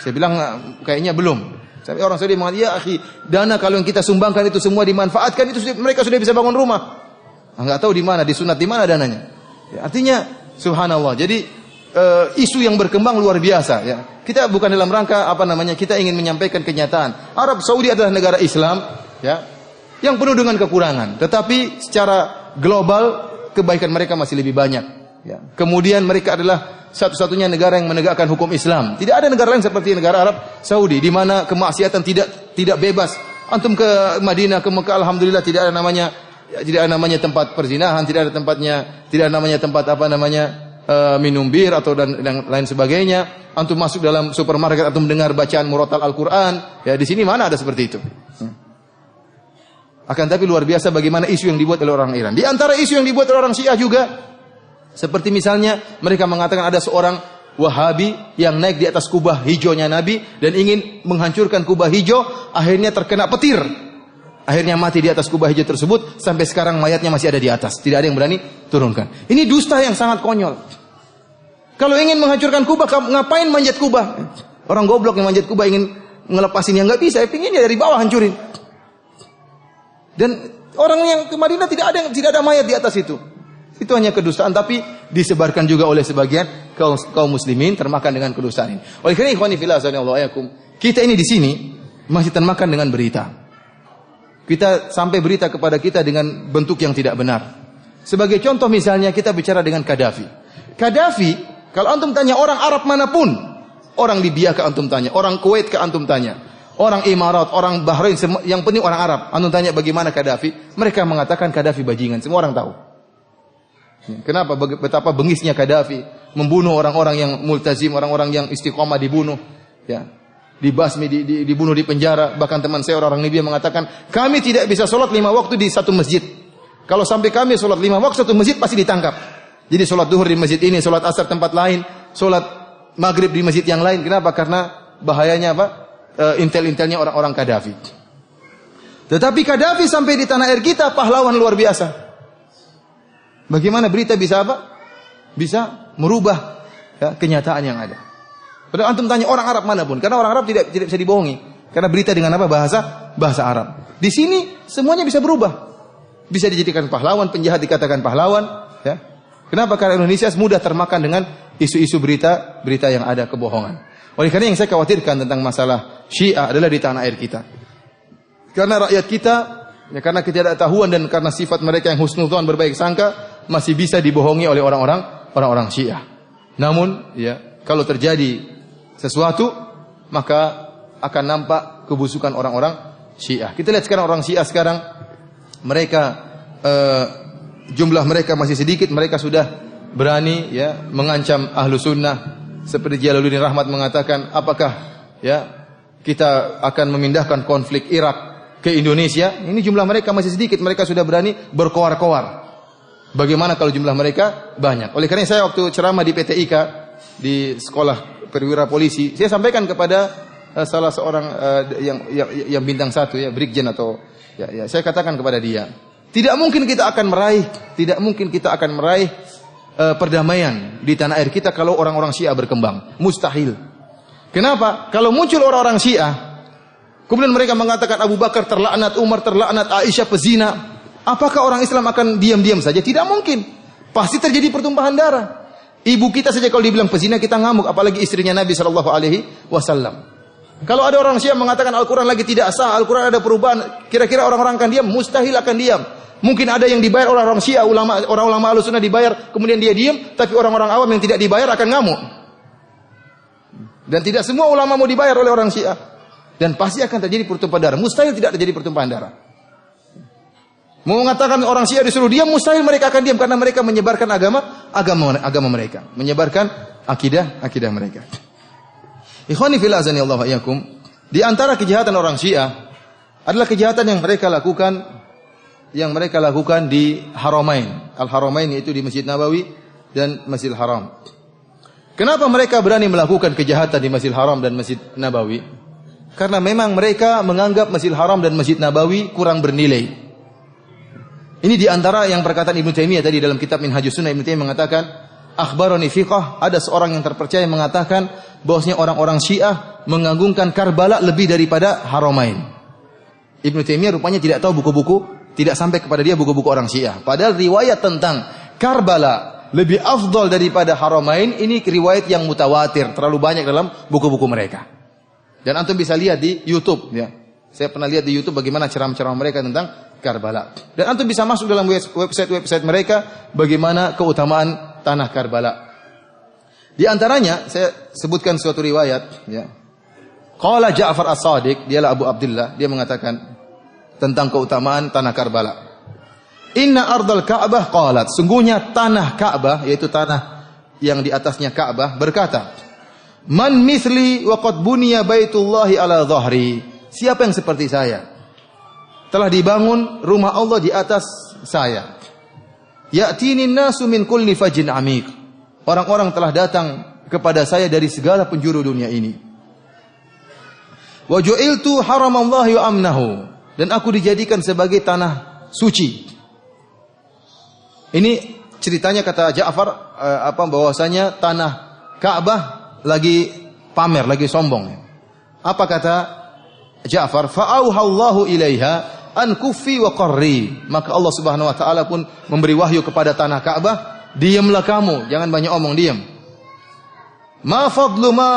Saya bilang, kayaknya belum. Sampai orang Saudi mengatakan, ya akhi, dana kalau yang kita sumbangkan itu semua dimanfaatkan, itu mereka sudah bisa bangun rumah. Enggak tahu di mana, disunat di mana dananya. Ya, artinya, subhanallah. Jadi isu yang berkembang luar biasa. Ya. Kita bukan dalam rangka kita ingin menyampaikan kenyataan. Arab Saudi adalah negara Islam, ya, yang penuh dengan kekurangan. Tetapi secara global kebaikan mereka masih lebih banyak. Ya. Kemudian mereka adalah satu-satunya negara yang menegakkan hukum Islam. Tidak ada negara lain seperti negara Arab Saudi di mana kemaksiatan tidak bebas. Antum ke Madinah, ke Mekah, alhamdulillah tidak ada namanya tempat perzinahan, tidak ada namanya tempat minum bir atau dan lain sebagainya. Antum masuk dalam supermarket, antum mendengar bacaan murattal Al-Qur'an. Ya, di sini mana ada seperti itu? Akan tapi luar biasa bagaimana isu yang dibuat oleh orang Iran. Di antara isu yang dibuat oleh orang Syiah juga, seperti misalnya mereka mengatakan ada seorang Wahabi yang naik di atas kubah hijaunya Nabi dan ingin menghancurkan kubah hijau, akhirnya terkena petir. Akhirnya mati di atas kubah hijau tersebut, sampai sekarang mayatnya masih ada di atas. Tidak ada yang berani turunkan. Ini dusta yang sangat konyol. Kalau ingin menghancurkan kubah, ngapain manjat kubah? Orang goblok yang manjat kubah ingin ngelepasin yang nggak bisa, pinginnya dari bawah hancurin. Dan orang yang ke Madinah tidak ada mayat di atas itu. Itu hanya kedustaan, tapi disebarkan juga oleh sebagian kaum muslimin termakan dengan kedustaan ini. Oleh karena ikhwani fillah azanillahu, kita ini di sini masih termakan dengan berita. Kita sampai berita kepada kita dengan bentuk yang tidak benar. Sebagai contoh misalnya kita bicara dengan Qaddafi. Qaddafi, kalau antum tanya orang Arab manapun, orang Libya ke antum tanya, orang Kuwait ke antum tanya, orang Emirat, orang Bahrain, yang penting orang Arab, antum tanya bagaimana Qaddafi, mereka mengatakan Qaddafi bajingan, semua orang tahu. Kenapa? Betapa bengisnya Qaddafi membunuh orang-orang yang multazim, orang-orang yang istiqomah dibunuh, ya. Dibasmi, dibunuh di penjara. Bahkan teman saya orang Libya mengatakan, kami tidak bisa sholat 5 waktu di satu masjid. Kalau sampai kami sholat 5 waktu satu masjid pasti ditangkap. Jadi sholat duhur di masjid ini, sholat asar tempat lain, sholat maghrib di masjid yang lain. Kenapa? Karena bahayanya apa? Intel-intelnya orang-orang Qaddafi. Tetapi Qaddafi sampai di tanah air kita pahlawan luar biasa. Bagaimana berita bisa apa? Bisa merubah ya, kenyataan yang ada. Padahal antum tanya orang Arab manapun, karena orang Arab tidak bisa dibohongi. Karena berita dengan apa? Bahasa Arab. Di sini semuanya bisa berubah. Bisa dijadikan pahlawan, penjahat dikatakan pahlawan. Ya. Kenapa? Karena Indonesia mudah termakan dengan isu-isu berita yang ada kebohongan. Oleh karena yang saya khawatirkan tentang masalah Syiah adalah di tanah air kita. Karena rakyat kita, ya karena ketidaktahuan dan karena sifat mereka yang husnudzon berbaik sangka, masih bisa dibohongi oleh orang-orang Syiah. Namun, ya kalau terjadi sesuatu, maka akan nampak kebusukan orang-orang Syiah. Kita lihat sekarang orang Syiah sekarang, mereka jumlah mereka masih sedikit, mereka sudah berani ya mengancam ahlu sunnah. Seperti Jalaluddin Rahmat mengatakan, apakah ya kita akan memindahkan konflik Irak ke Indonesia? Ini jumlah mereka masih sedikit, mereka sudah berani berkoar-koar. Bagaimana kalau jumlah mereka banyak? Oleh karena saya waktu ceramah di PTIK, di sekolah perwira polisi, saya sampaikan kepada salah seorang yang bintang 1 ya, Brigjen atau ya, saya katakan kepada dia, tidak mungkin kita akan meraih perdamaian di tanah air kita kalau orang-orang Syiah berkembang. Mustahil. Kenapa? Kalau muncul orang-orang Syiah, kemudian mereka mengatakan Abu Bakar terlaknat, Umar terlaknat, Aisyah pezina, apakah orang Islam akan diam-diam saja? Tidak mungkin. Pasti terjadi pertumpahan darah. Ibu kita saja kalau dibilang pezina kita ngamuk, apalagi istrinya Nabi SAW. Kalau ada orang Syiah mengatakan Al-Quran lagi tidak sah, Al-Quran ada perubahan, kira-kira orang-orang akan diam? Mustahil akan diam. Mungkin ada yang dibayar oleh orang Syiah, orang-ulama Ahlussunnah dibayar, kemudian dia diam, tapi orang-orang awam yang tidak dibayar akan ngamuk. Dan tidak semua ulama mau dibayar oleh orang Syiah. Dan pasti akan terjadi pertumpahan darah. Mustahil tidak terjadi pertumpahan darah. Mau mengatakan orang Syiah disuruh diam, mustahil mereka akan diam karena mereka menyebarkan agama mereka, menyebarkan akidah mereka. Ikhwani fillah azanillahu wa iyyakum, di antara kejahatan orang Syiah adalah kejahatan yang mereka lakukan di Haramain. Al-Haramain yaitu di Masjid Nabawi dan Masjidil Haram. Kenapa mereka berani melakukan kejahatan di Masjidil Haram dan Masjid Nabawi? Karena memang mereka menganggap Masjidil Haram dan Masjid Nabawi kurang bernilai. Ini di antara yang perkataan Ibnu Taimiyah tadi dalam kitab Minhajus Sunnah. Ibnu Taimiyah mengatakan, akhbarani fiqh, ada seorang yang terpercaya mengatakan bahwasanya orang-orang Syiah mengagungkan Karbala lebih daripada Haramain. Ibnu Taimiyah rupanya tidak tahu buku-buku, tidak sampai kepada dia buku-buku orang Syiah. Padahal riwayat tentang Karbala lebih afdal daripada Haramain ini riwayat yang mutawatir, terlalu banyak dalam buku-buku mereka. Dan antum bisa lihat di YouTube ya. Saya pernah lihat di YouTube bagaimana ceramah-ceramah mereka tentang Karbala. Dan antum bisa masuk dalam website mereka bagaimana keutamaan tanah Karbala. Di antaranya saya sebutkan suatu riwayat ya. Qala Ja'far As-Shadiq, dialah Abu Abdullah, dia mengatakan tentang keutamaan tanah Karbala. Inna ardal Ka'bah qalat, sungguhnya tanah Ka'bah yaitu tanah yang di atasnya Ka'bah berkata, man misli wa qad buniya baitullahi ala dhahri. Siapa yang seperti saya? Telah dibangun rumah Allah di atas saya. Ya'tini nasu min kulli fajin amik. Orang-orang telah datang kepada saya dari segala penjuru dunia ini. Wa ju'iltu haramallahi wa amnahu. Dan aku dijadikan sebagai tanah suci. Ini ceritanya kata Ja'far bahwasanya tanah Ka'bah lagi pamer, lagi sombong. Apa kata Ja'far? Fa'auhallahu ilaiha, an kuffi wa qarri. Maka Allah Subhanahu wa taala pun memberi wahyu kepada tanah Ka'bah, diamlah kamu, jangan banyak omong, diam. Ma fadlu ma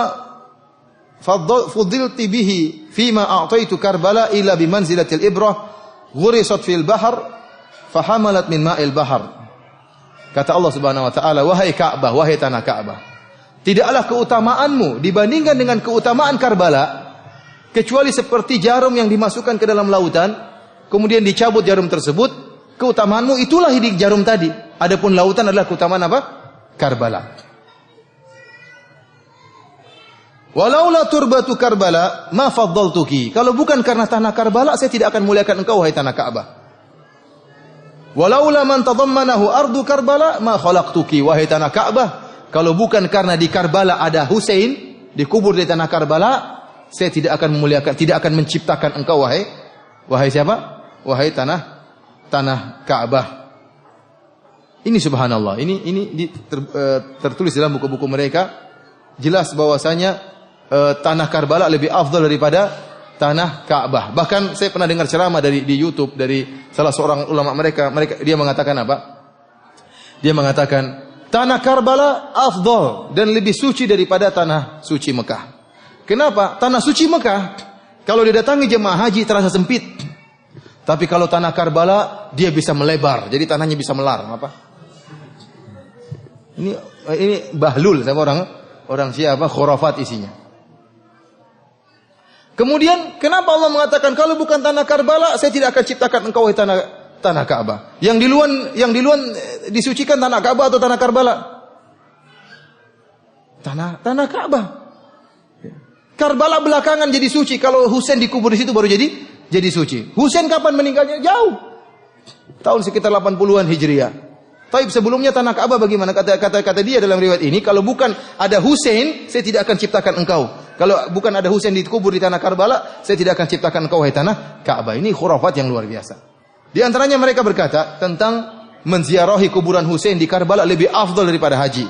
fudilti bihi fima a'taitu Karbala illa bi manzilatil ibrah ghurisat fil bahr fahamalat min ma'il bahr. Kata Allah Subhanahu wa taala, wahai Ka'bah, wahai tanah Ka'bah, tidaklah keutamaanmu dibandingkan dengan keutamaan Karbala kecuali seperti jarum yang dimasukkan ke dalam lautan, kemudian dicabut jarum tersebut, keutamaanmu itulah di jarum tadi. Adapun lautan adalah keutamaan apa? Karbala. Walaula turbatu Karbala ma faddaltuki. Kalau bukan karena tanah Karbala, saya tidak akan muliakan engkau wahai tanah Ka'bah. Walaula man tadammanahu ardu Karbala ma khalaqtuki, wahai tanah Ka'bah. Kalau bukan karena di Karbala ada Husain dikubur di tanah Karbala, saya tidak akan memuliakan, tidak akan menciptakan engkau wahai siapa? Wahai tanah Ka'bah. Ini subhanallah. Ini tertulis dalam buku-buku mereka, jelas bahwasanya tanah Karbala lebih afdal daripada tanah Ka'bah. Bahkan saya pernah dengar ceramah di YouTube dari salah seorang ulama mereka dia mengatakan apa? Dia mengatakan tanah Karbala afdal dan lebih suci daripada tanah suci Mekah. Kenapa? Tanah suci Mekah kalau didatangi jemaah haji terasa sempit. Tapi kalau tanah Karbala dia bisa melebar, jadi tanahnya bisa melar. Apa? Ini bahlul sama orang siapa? Khurafat isinya. Kemudian kenapa Allah mengatakan kalau bukan tanah Karbala saya tidak akan ciptakan engkau wahai tanah Ka'bah? Yang duluan disucikan tanah Ka'bah atau tanah Karbala? Tanah Ka'bah. Karbala belakangan jadi suci. Kalau Husain dikubur di situ baru jadi suci. Husain kapan meninggalnya? Jauh. Tahun sekitar 80-an Hijriah. Tapi sebelumnya tanah Ka'bah bagaimana? Kata dia dalam riwayat ini, kalau bukan ada Husain, saya tidak akan ciptakan engkau. Kalau bukan ada Husain dikubur di tanah Karbala, saya tidak akan ciptakan engkau wahai tanah Ka'bah. Ini khurafat yang luar biasa. Di antaranya mereka berkata tentang menziarahi kuburan Husain di Karbala lebih afdal daripada haji.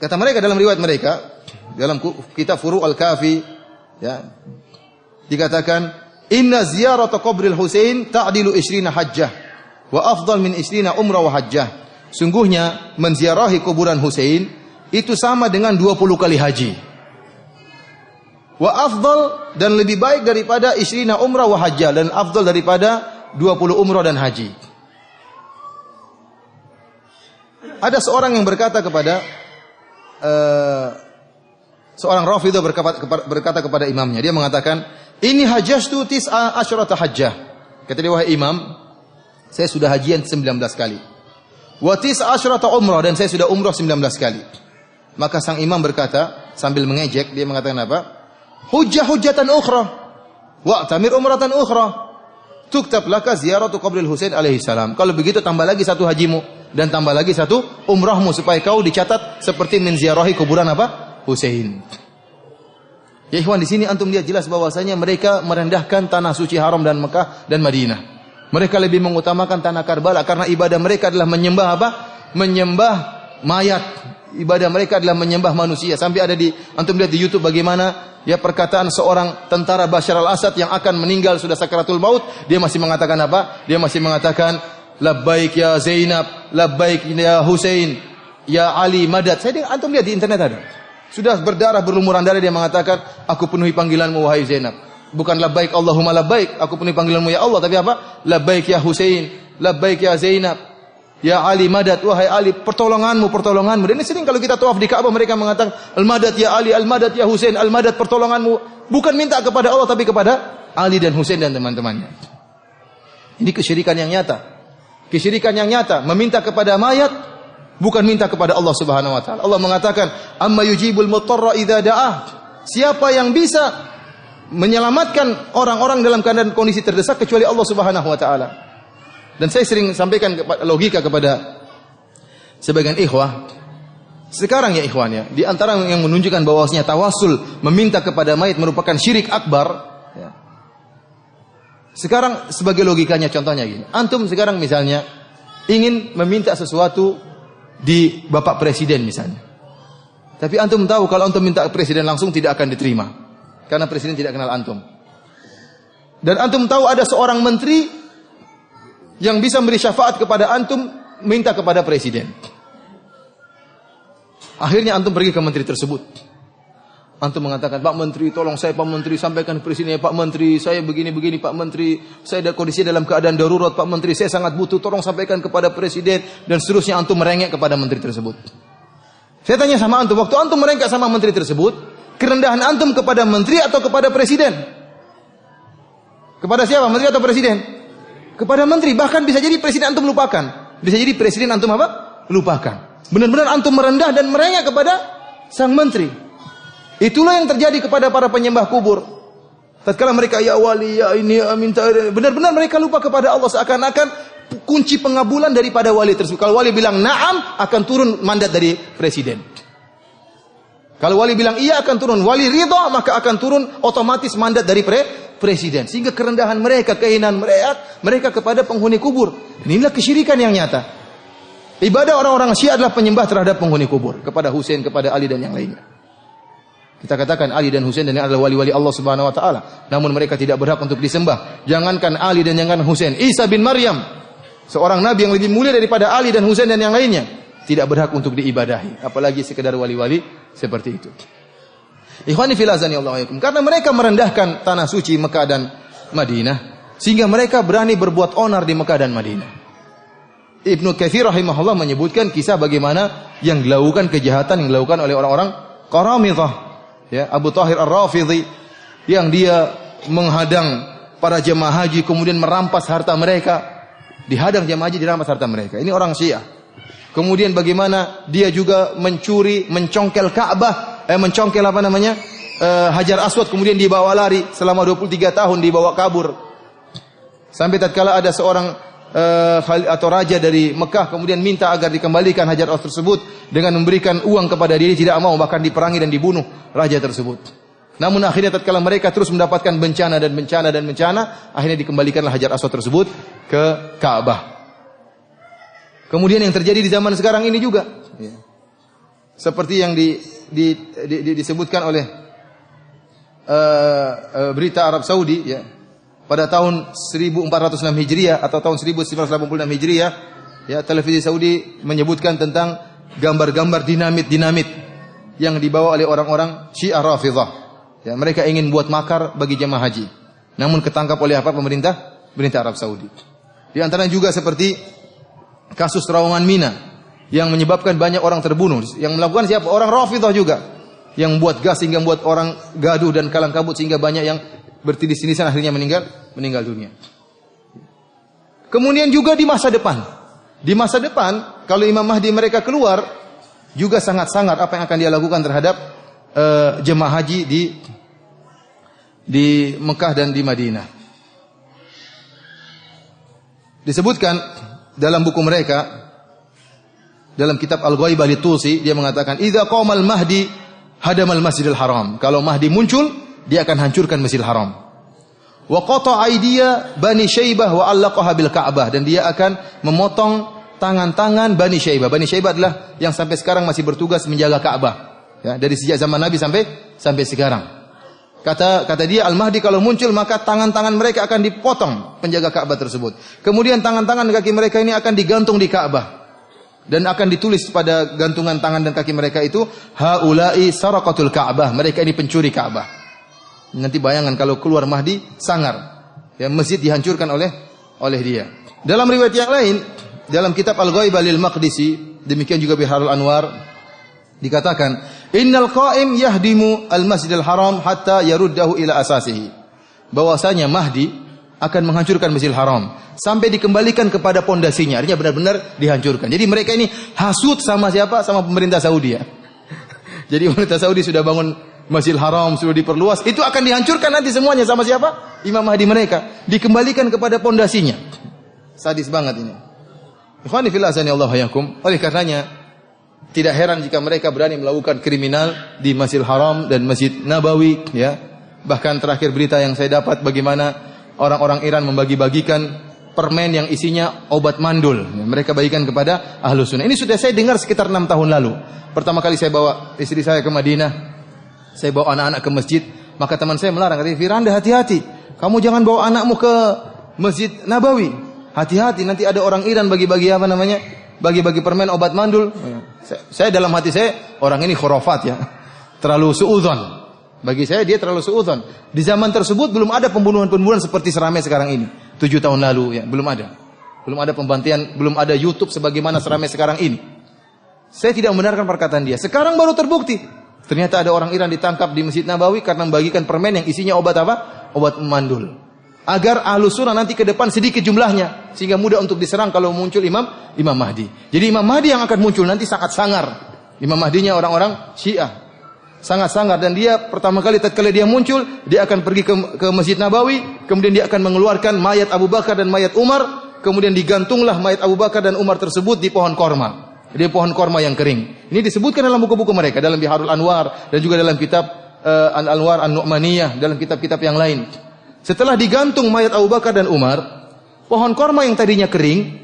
Kata mereka dalam riwayat mereka, dalam kitab Furu' al-Kafi, ya, dikatakan, inna ziyarata qabril Husain ta'dilu 20 hajjah wa afdal min 20 umrah wa hajjah. Sungguhnya menziarahi kuburan Husain itu sama dengan 20 kali haji. Wa afdal, dan lebih baik daripada 20 umrah wa hajjah, dan afdal daripada 20 umrah dan haji. Ada seorang yang berkata kepada seorang Rafidhah berkata kepada imamnya, dia mengatakan, ini hajjatu tis'a asyrata hajjah. Kata dia, wahai imam, saya sudah hajian 19 kali. Wa tis'a asyrata umrah, dan saya sudah umrah 19 kali. Maka sang imam berkata sambil mengejek, dia mengatakan apa? Hujjatan ukhra wa'tamir umratan ukhra tuktab laka ziyaratu qabril Husain alaihi salam. Kalau begitu tambah lagi satu hajimu dan tambah lagi satu umrahmu supaya kau dicatat seperti menziarahi kuburan apa? Husain. Ya ikhwan, di sini antum lihat jelas bahwasanya mereka merendahkan tanah suci haram dan Mekah dan Madinah. Mereka lebih mengutamakan tanah Karbala karena ibadah mereka adalah menyembah apa? Menyembah mayat. Ibadah mereka adalah menyembah manusia. Sampai ada antum lihat di YouTube bagaimana ya perkataan seorang tentara Bashar al-Assad yang akan meninggal sudah sakaratul maut, dia masih mengatakan apa? Dia masih mengatakan labbaik ya Zainab, labbaik ya Husain, ya Ali madad. Antum lihat di internet ada. Sudah berdarah berlumuran darah dia mengatakan, aku penuhi panggilanmu wahai Zainab. Bukan labbaik Allahumma labbaik, aku penuhi panggilanmu ya Allah, tapi apa? Labbaik ya Husain, labbaik ya Zainab, ya Ali madad, wahai Ali, pertolonganmu. Dan ini sering kalau kita tawaf di Ka'bah mereka mengatakan al-madad ya Ali, al-madad ya Husain, al-madad pertolonganmu. Bukan minta kepada Allah tapi kepada Ali dan Husain dan teman-temannya. Ini kesyirikan yang nyata. Kesyirikan yang nyata, meminta kepada mayat bukan minta kepada Allah Subhanahu wa taala. Allah mengatakan, "Amma yujibul muttarra idza da'ah." Siapa yang bisa menyelamatkan orang-orang dalam keadaan kondisi terdesak kecuali Allah Subhanahu wa taala. Dan saya sering sampaikan logika kepada sebagian ikhwah. Sekarang ya ikhwan ya, di antara yang menunjukkan bahwasanya tawasul meminta kepada mayit merupakan syirik akbar ya. Sekarang sebagai logikanya contohnya gini. Antum sekarang misalnya ingin meminta sesuatu di Bapak Presiden misalnya. Tapi antum tahu kalau antum minta presiden langsung tidak akan diterima. Karena presiden tidak kenal antum. Dan antum tahu ada seorang menteri yang bisa memberi syafaat kepada antum, minta kepada presiden. Akhirnya antum pergi ke menteri tersebut. Antum mengatakan, Pak Menteri, tolong saya Pak Menteri, sampaikan ke presiden, Pak Menteri, saya begini-begini Pak Menteri, saya ada kondisi dalam keadaan darurat Pak Menteri, saya sangat butuh, tolong sampaikan kepada presiden, dan seterusnya antum merengek kepada menteri tersebut. Saya tanya sama antum, waktu antum merengek sama menteri tersebut, kerendahan antum kepada menteri atau kepada presiden? Kepada siapa? Menteri atau presiden? Kepada menteri. Bahkan bisa jadi presiden antum lupakan. Bisa jadi presiden antum apa? Lupakan. Benar-benar antum merendah dan merengek kepada sang menteri. Itulah yang terjadi kepada para penyembah kubur. Tatkala mereka ya wali, ya ini, ya minta, benar-benar mereka lupa kepada Allah, seakan-akan kunci pengabulan daripada wali tersebut. Kalau wali bilang na'am, akan turun mandat dari presiden. Kalau wali bilang iya, akan turun. Wali ridha, maka akan turun otomatis mandat dari presiden. Sehingga kerendahan mereka, kehinaan mereka kepada penghuni kubur. Dan inilah kesyirikan yang nyata. Ibadah orang-orang Syiah adalah penyembah terhadap penghuni kubur, kepada Husain, kepada Ali dan yang lainnya. Kita katakan Ali dan Husain dan adalah wali-wali Allah Subhanahu wa taala, namun mereka tidak berhak untuk disembah. Jangankan Ali dan jangankan Husain, Isa bin Maryam, seorang nabi yang lebih mulia daripada Ali dan Husain dan yang lainnya, tidak berhak untuk diibadahi, apalagi sekedar wali-wali seperti itu. Ikhwani fil azani Allah yakum, karena mereka merendahkan tanah suci Mekah dan Madinah, sehingga mereka berani berbuat onar di Mekah dan Madinah. Ibnu Katsir rahimahullah menyebutkan kisah bagaimana yang dilakukan kejahatan yang dilakukan oleh orang-orang Qaramidhah. Ya, Abu Tahir Ar-Rafidhi yang dia menghadang para jemaah haji, kemudian merampas harta mereka. Dihadang jemaah haji, dirampas harta mereka. Ini orang Syiah. Kemudian bagaimana dia juga mencuri, mencongkel Ka'bah, mencongkel Hajar Aswad, kemudian dibawa lari selama 23 tahun, dibawa kabur. Sampai tatkala ada seorang atau raja dari Mekah kemudian minta agar dikembalikan Hajar Aswad tersebut dengan memberikan uang kepada dia, tidak mau, bahkan diperangi dan dibunuh raja tersebut. Namun akhirnya tatkala mereka terus mendapatkan bencana dan bencana dan bencana, akhirnya dikembalikanlah Hajar Aswad tersebut ke Ka'bah. Kemudian yang terjadi di zaman sekarang ini juga, ya, seperti yang disebutkan oleh berita Arab Saudi, ya, pada tahun 1406 Hijriah atau tahun 1986 Hijriah, ya, televisi Saudi menyebutkan tentang gambar-gambar dinamit yang dibawa oleh orang-orang Syiah Rafidhah. Ya, mereka ingin buat makar bagi jemaah haji. Namun ketangkap oleh apa? Pemerintah Arab Saudi. Di antaranya juga seperti kasus terowongan Mina yang menyebabkan banyak orang terbunuh. Yang melakukan siapa? Orang Rafidhah juga. Yang buat gas sehingga membuat orang gaduh dan kalang kabut sehingga banyak yang bertindis-tindisan akhirnya meninggal dunia. Kemudian juga di masa depan. Di masa depan kalau Imam Mahdi mereka keluar, juga sangat-sangat apa yang akan dia lakukan terhadap jemaah haji di Mekah dan di Madinah. Disebutkan dalam buku mereka, dalam kitab Al-Ghaibah Lit-Tusi, dia mengatakan, "Idza qamal Mahdi hadamal Masjidil Haram." Kalau Mahdi muncul, dia akan hancurkan Masjidil Haram. Wa qata'a aydiya Bani Syaibah wa 'allaqaha bil Ka'bah, dan dia akan memotong tangan-tangan Bani Syaibah. Bani Syaibah adalah yang sampai sekarang masih bertugas menjaga Ka'bah. Ya, dari sejak zaman Nabi sampai sekarang. Kata dia, Al-Mahdi kalau muncul maka tangan-tangan mereka akan dipotong, penjaga Ka'bah tersebut. Kemudian tangan-tangan kaki mereka ini akan digantung di Ka'bah. Dan akan ditulis pada gantungan tangan dan kaki mereka itu, haula'i saraqatul Ka'bah, mereka ini pencuri Ka'bah. Nanti bayangan kalau keluar Mahdi, sangar. Ya, masjid dihancurkan oleh dia. Dalam riwayat yang lain, dalam kitab Al-Ghaibah lil Maqdisi, demikian juga Biharul Anwar, dikatakan, innal qa'im yahdimu al-Masjidil Haram hatta yaruddahu ila asasihi. Bahwasanya Mahdi akan menghancurkan Masjidil Haram sampai dikembalikan kepada pondasinya. Artinya benar-benar dihancurkan. Jadi mereka ini hasut sama siapa? Sama pemerintah Saudi, ya. Jadi pemerintah Saudi sudah bangun Masjidil Haram, sudah diperluas, itu akan dihancurkan nanti semuanya sama siapa? Imam Mahdi mereka. Dikembalikan kepada pondasinya. Sadis banget ini. Ikhwani fillah azani Allah yakum. Oleh karenanya tidak heran jika mereka berani melakukan kriminal di Masjidil Haram dan Masjid Nabawi, ya. Bahkan terakhir berita yang saya dapat bagaimana orang-orang Iran membagi-bagikan permen yang isinya obat mandul. Ya, mereka bagikan kepada Ahlus Sunnah. Ini sudah saya dengar sekitar 6 tahun lalu. Pertama kali saya bawa istri saya ke Madinah, saya bawa anak-anak ke masjid, maka teman saya melarang, kata Firanda hati-hati. Kamu jangan bawa anakmu ke Masjid Nabawi. Hati-hati, nanti ada orang Iran bagi-bagi apa namanya? Bagi-bagi permen obat mandul. Saya dalam hati saya, orang ini khurafat ya. Terlalu suudzon. Bagi saya dia terlalu suudzon. Di zaman tersebut belum ada pembunuhan-pembunuhan seperti seramai sekarang ini. 7 tahun lalu ya, belum ada. Belum ada pembantian, belum ada YouTube sebagaimana seramai sekarang ini. Saya tidak membenarkan perkataan dia. Sekarang baru terbukti. Ternyata ada orang Iran ditangkap di Masjid Nabawi karena membagikan permen yang isinya obat apa? Obat mandul. Agar Ahlus Sunnah nanti ke depan sedikit jumlahnya sehingga mudah untuk diserang kalau muncul Imam Mahdi. Jadi Imam Mahdi yang akan muncul nanti sangat sangar. Imam Mahdinya orang-orang Syiah. Sangat sangar dan dia pertama kali tatkala dia muncul, dia akan pergi ke Masjid Nabawi, kemudian dia akan mengeluarkan mayat Abu Bakar dan mayat Umar, kemudian digantunglah mayat Abu Bakar dan Umar tersebut di pohon korma. Di pohon korma yang kering. Ini disebutkan dalam buku-buku mereka, dalam Biharul Anwar dan juga dalam kitab Al-Anwar An-Nu'maniyah, dalam kitab-kitab yang lain. Setelah digantung mayat Abu Bakar dan Umar, pohon korma yang tadinya kering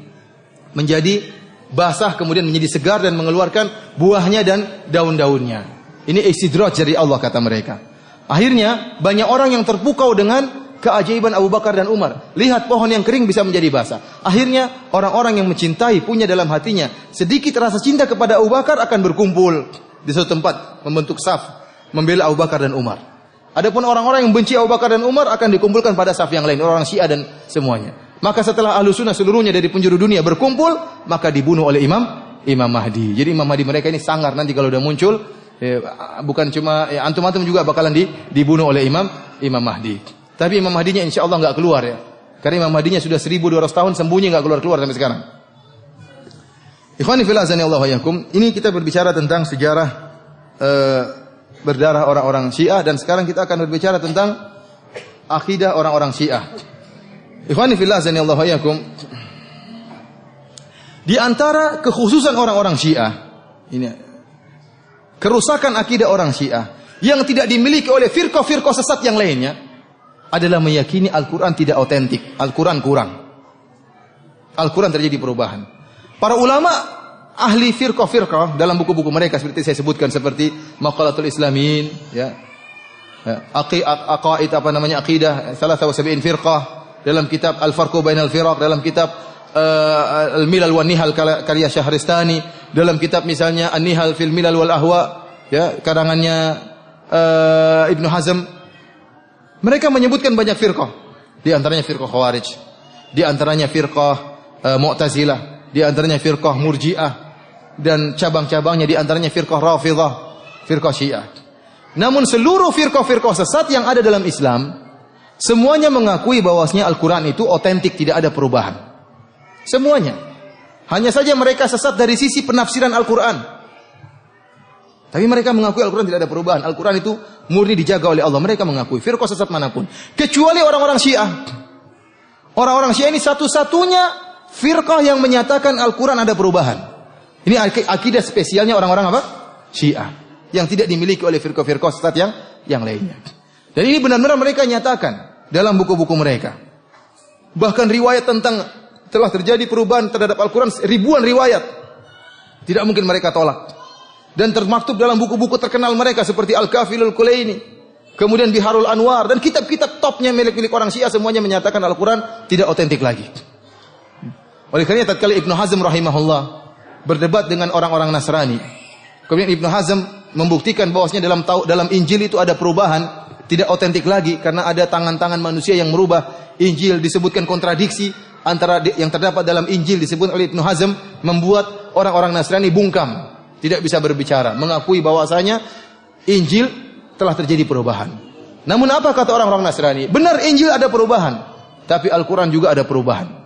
menjadi basah, kemudian menjadi segar dan mengeluarkan buahnya dan daun-daunnya. Ini istidraj dari Allah kata mereka. Akhirnya banyak orang yang terpukau dengan keajaiban Abu Bakar dan Umar. Lihat pohon yang kering bisa menjadi basah. Akhirnya orang-orang yang mencintai, punya dalam hatinya sedikit rasa cinta kepada Abu Bakar akan berkumpul di suatu tempat, membentuk saf, membela Abu Bakar dan Umar. Adapun orang-orang yang benci Abu Bakar dan Umar akan dikumpulkan pada saf yang lain, orang Syiah dan semuanya. Maka setelah Ahlus Sunnah seluruhnya dari penjuru dunia berkumpul, maka dibunuh oleh Imam Mahdi. Jadi Imam Mahdi mereka ini sangar, nanti kalau udah muncul, bukan cuma antum-antum juga bakalan dibunuh oleh Imam Mahdi. Tapi Imam Mahdinya insya Allah nggak keluar ya, karena Imam Mahdinya sudah 1200 tahun sembunyi nggak keluar sampai sekarang. Ikhwani fillah azanillahu wa iyyakum, ini kita berbicara tentang sejarah berdarah orang-orang Syiah dan sekarang kita akan berbicara tentang akidah orang-orang Syiah. Ikhwani fillah azanillahu wa iyyakum, di antara kekhususan orang-orang Syiah ini kerusakan akidah orang Syiah yang tidak dimiliki oleh firqah-firqah sesat yang lainnya adalah meyakini Al-Quran tidak otentik, Al-Quran kurang. Al-Quran terjadi perubahan. Para ulama ahli firqah-firqah dalam buku-buku mereka seperti saya sebutkan, seperti Maqalatul Islamin, ya, aqaid apa namanya, aqidah 73 firqah, dalam kitab Al-Farqu Bainal Firaq, dalam kitab Al-Milal wan Nihal karya Syahristani, dalam kitab misalnya An-Nihal fil Milal wal Ahwa, ya, karangannya Ibnu Hazm. Mereka menyebutkan banyak firqah. Di antaranya firqah Khawarij, di antaranya firqah Mu'tazilah, di antaranya firqah Murji'ah, dan cabang-cabangnya di antaranya firqah Rafidhah, firqah Syiah. Namun seluruh firqah-firqah sesat yang ada dalam Islam semuanya mengakui bahwasanya Al-Quran itu otentik, tidak ada perubahan. Semuanya. Hanya saja mereka sesat dari sisi penafsiran Al-Quran. Tapi mereka mengakui Al-Quran tidak ada perubahan. Al-Quran itu murni dijaga oleh Allah. Mereka mengakui firqah sesat manapun. Kecuali orang-orang Syiah. Orang-orang Syiah ini satu-satunya firqah yang menyatakan Al-Quran ada perubahan. Ini akidah spesialnya orang-orang apa? Syiah. Yang tidak dimiliki oleh firqah-firqah sesat yang lainnya. Dan ini benar-benar mereka nyatakan dalam buku-buku mereka. Bahkan riwayat tentang telah terjadi perubahan terhadap Al-Quran, ribuan riwayat. Tidak mungkin mereka tolak. Dan termaktub dalam buku-buku terkenal mereka seperti Al-Kafilul Kulaini, kemudian Biharul Anwar, dan kitab-kitab topnya milik-milik orang Syiah semuanya menyatakan Al-Quran tidak otentik lagi. Oleh karena tatkala Ibnu Hazm rahimahullah berdebat dengan orang-orang Nasrani, kemudian Ibnu Hazm membuktikan bahwasanya dalam Injil itu ada perubahan, tidak otentik lagi karena ada tangan-tangan manusia yang merubah Injil. Disebutkan kontradiksi antara yang terdapat dalam Injil disebut oleh Ibnu Hazm, membuat orang-orang Nasrani bungkam, tidak bisa berbicara, mengakui bahwasanya Injil telah terjadi perubahan. Namun apa kata orang-orang Nasrani? Benar Injil ada perubahan, tapi Al-Quran juga ada perubahan.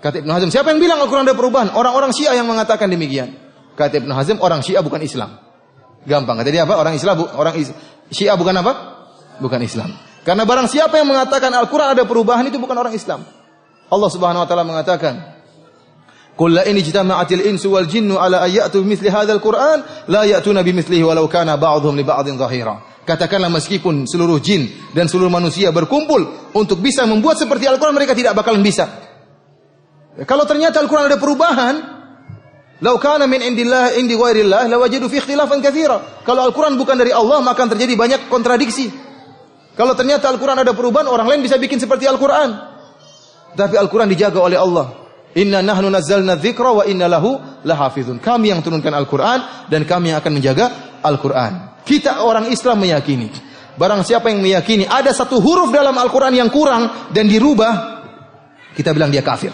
Kata Ibnu Hazm, siapa yang bilang Al-Quran ada perubahan? Orang-orang Syiah yang mengatakan demikian. Kata Ibnu Hazm, orang Syiah bukan Islam. Gampang. Kata dia apa? Orang Syiah bukan apa? Bukan Islam. Karena barang siapa yang mengatakan Al-Quran ada perubahan, itu bukan orang Islam. Allah Subhanahu wa taala mengatakan, Qul la in ijtama'atil insu wal jinnu ala ayyatu bimithli hadzal Qur'an la ya'tuna bimithlihi walau kana ba'dhum li ba'dhin dhahira. Katakanlah meskipun seluruh jin dan seluruh manusia berkumpul untuk bisa membuat seperti Al-Qur'an, mereka tidak bakalan bisa. Kalau ternyata Al-Qur'an ada perubahan, law kana min indillah indi ghairillah lawajadu fi ikhtilafan katsira. Kalau Al-Qur'an bukan dari Allah, maka akan terjadi banyak kontradiksi. Kalau ternyata Al-Quran ada perubahan, orang lain bisa bikin seperti Al-Quran. Tapi Al-Quran dijaga oleh Allah. Inna nahnu nazzalna dzikra wa inna lahu lahafizun. Kami yang turunkan Al-Quran dan kami yang akan menjaga Al-Quran. Kita orang Islam meyakini, barang siapa yang meyakini ada satu huruf dalam Al-Quran yang kurang dan dirubah, kita bilang dia kafir.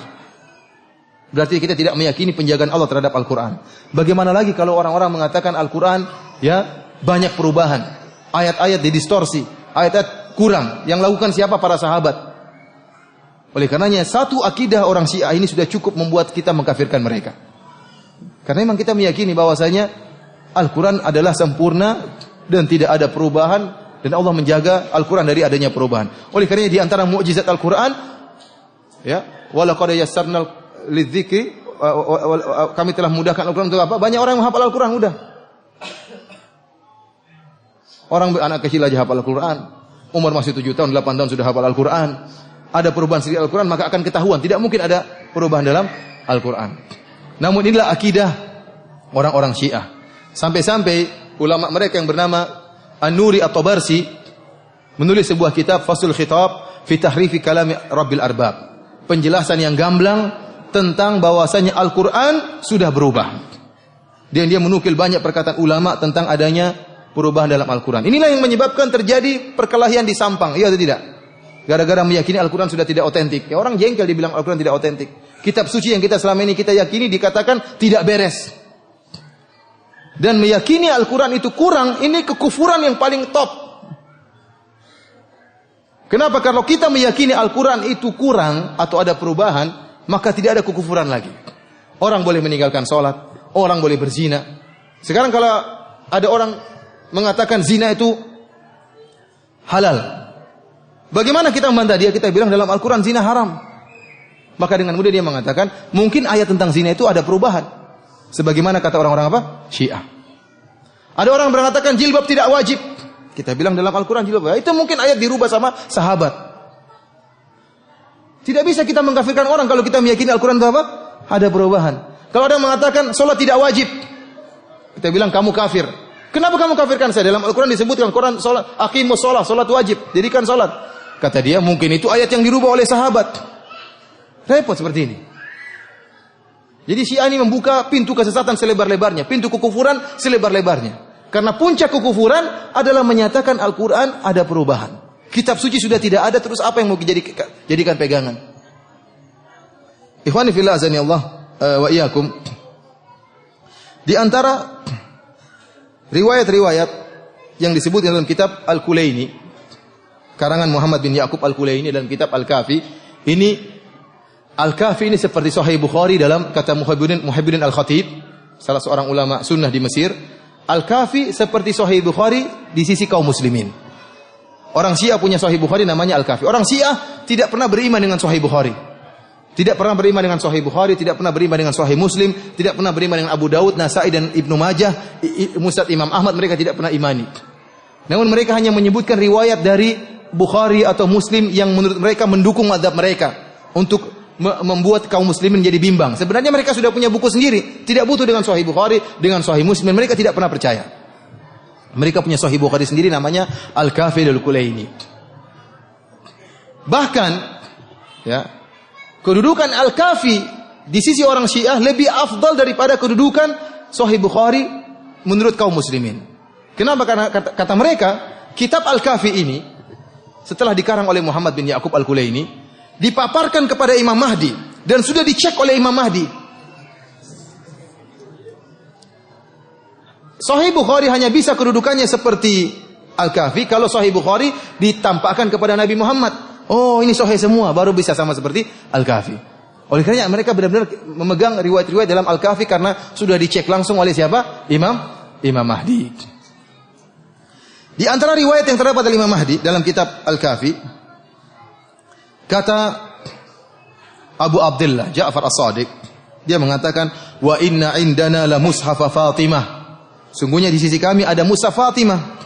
Berarti kita tidak meyakini penjagaan Allah terhadap Al-Quran. Bagaimana lagi kalau orang-orang mengatakan Al-Quran ya banyak perubahan, ayat-ayat didistorsi, ayat-ayat kurang, yang lakukan siapa? Para sahabat. Oleh karenanya satu akidah orang Syiah ini sudah cukup membuat kita mengkafirkan mereka. Karena memang kita meyakini bahwasanya Al-Quran adalah sempurna dan tidak ada perubahan, dan Allah menjaga Al-Quran dari adanya perubahan. Oleh karenanya di antara mukjizat Al-Quran, ya, walaqad yassarnal lidzikri, kami telah mudahkan Al-Quran untuk apa? Banyak orang yang menghafal Al-Quran mudah. Orang anak kecil aja hafal Al-Quran. Umur masih 7 tahun, 8 tahun sudah hafal Al-Quran. Ada perubahan sedikit Al-Quran, maka akan ketahuan. Tidak mungkin ada perubahan dalam Al-Quran. Namun inilah akidah orang-orang Syiah. Sampai-sampai ulama mereka yang bernama An-Nuri At-Tabarsi menulis sebuah kitab Faslul Khitab fi Tahrifi Kalami Rabbil Arbab. Penjelasan yang gamblang tentang bahwasanya Al-Quran sudah berubah. Dan dia menukil banyak perkataan ulama tentang adanya perubahan dalam Al-Quran. Inilah yang menyebabkan terjadi perkelahian di Sampang, iya atau tidak? Gara-gara meyakini Al-Quran sudah tidak otentik. Ya, orang jengkel dibilang Al-Quran tidak otentik. Kitab suci yang kita selama ini kita yakini dikatakan tidak beres. Dan meyakini Al-Quran itu kurang, ini kekufuran yang paling top. Kenapa? Kalau kita meyakini Al-Quran itu kurang atau ada perubahan, maka tidak ada kekufuran lagi. Orang boleh meninggalkan sholat, orang boleh berzina. Sekarang kalau ada orang mengatakan zina itu halal, bagaimana kita membantah dia? Kita bilang dalam Al-Quran zina haram. Maka dengan mudah dia mengatakan, mungkin ayat tentang zina itu ada perubahan. Sebagaimana kata orang-orang apa? Syiah. Ada orang mengatakan jilbab tidak wajib. Kita bilang dalam Al-Quran jilbab. Itu mungkin ayat dirubah sama sahabat. Tidak bisa kita mengkafirkan orang kalau kita meyakini Al-Quran itu apa? Ada perubahan. Kalau ada mengatakan sholat tidak wajib, kita bilang kamu kafir. Kenapa kamu kafirkan saya? Dalam Al-Quran disebutkan Quran sholat, aqimus sholat, sholat wajib, dirikan sholat. Kata dia mungkin itu ayat yang dirubah oleh sahabat. Repot seperti ini. Jadi Syiah ini membuka pintu kesesatan selebar-lebarnya, pintu kekufuran selebar-lebarnya. Karena puncak kekufuran adalah menyatakan Al-Quran ada perubahan. Kitab suci sudah tidak ada, terus apa yang mau dijadikan pegangan? Ikhwani fillah azani Allah wa iyyakum. Di antara riwayat-riwayat yang disebut dalam kitab Al-Kulaini, karangan Muhammad bin Ya'qub Al-Kulaini dalam kitab Al-Kafi, ini Al-Kafi ini seperti Sahih Bukhari dalam kata Muhibbuddin Al-Khatib, salah seorang ulama sunnah di Mesir. Al-Kafi seperti Sahih Bukhari di sisi kaum muslimin. Orang Syiah punya Sahih Bukhari namanya Al-Kafi. Orang Syiah tidak pernah beriman dengan Sahih Bukhari. Tidak pernah beriman dengan Sahih Bukhari, tidak pernah beriman dengan Sahih Muslim, tidak pernah beriman dengan Abu Daud, Nasai dan Ibnu Majah, Musnad Imam Ahmad, mereka tidak pernah imani. Namun mereka hanya menyebutkan riwayat dari Bukhari atau Muslim yang menurut mereka mendukung mazhab mereka untuk membuat kaum muslimin jadi bimbang. Sebenarnya mereka sudah punya buku sendiri, tidak butuh dengan Sahih Bukhari, dengan Sahih Muslim, mereka tidak pernah percaya. Mereka punya Sahih Bukhari sendiri namanya Al-Kafi Al-Kulaini. Bahkan ya, kedudukan Al-Kafi di sisi orang Syiah lebih afdal daripada kedudukan Sahih Bukhari menurut kaum muslimin. Kenapa? Karena kata mereka, kitab Al-Kafi ini setelah dikarang oleh Muhammad bin Ya'qub Al-Kulaini dipaparkan kepada Imam Mahdi dan sudah dicek oleh Imam Mahdi. Sahih Bukhari hanya bisa kedudukannya seperti Al-Kafi kalau Sahih Bukhari ditampakkan kepada Nabi Muhammad. Oh, ini sahih semua, baru bisa sama seperti Al-Kafi. Oleh karena mereka benar-benar memegang riwayat-riwayat dalam Al-Kafi karena sudah dicek langsung oleh siapa? Imam Mahdi. Di antara riwayat yang terdapat dari Imam Mahdi dalam kitab Al-Kafi, kata Abu Abdullah Ja'far As-Sadiq, dia mengatakan, wa inna indana la mushaf Fatimah. Sungguhnya di sisi kami ada mushaf Fatimah.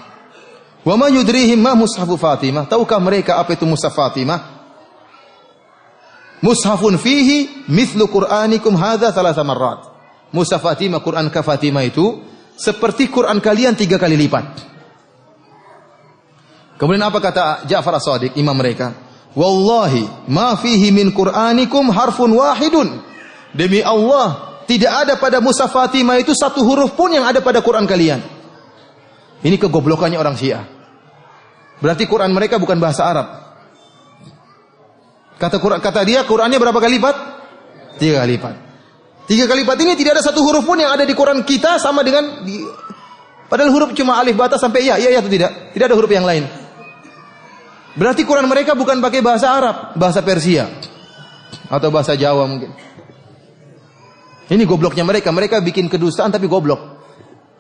Wa ma yudrihim ma mushaf Fatimah. Tahukah mereka apa itu mushaf Fatimah? Mushafun fihi mithlu Qur'anikum hadza 3 marrat. Mushaf Fatimah, Quran ka Fatimah itu seperti Quran kalian 3 kali lipat. Kemudian apa kata Ja'far As-Shadiq, imam mereka? Wallahi ma fihi min Qur'anikum harfun wahidun. Demi Allah, tidak ada pada mushaf Fatimah itu satu huruf pun yang ada pada Quran kalian. Ini kegoblokannya orang Syiah. Berarti Quran mereka bukan bahasa Arab. Kata dia Qurannya berapa kali lipat? 3 kali lipat. 3 kali lipat ini tidak ada satu huruf pun yang ada di Quran kita sama dengan padahal huruf cuma alif bata sampai ya atau tidak? Tidak ada huruf yang lain. Berarti Quran mereka bukan pakai bahasa Arab, bahasa Persia atau bahasa Jawa mungkin. Ini gobloknya mereka. Mereka bikin kedustaan tapi goblok.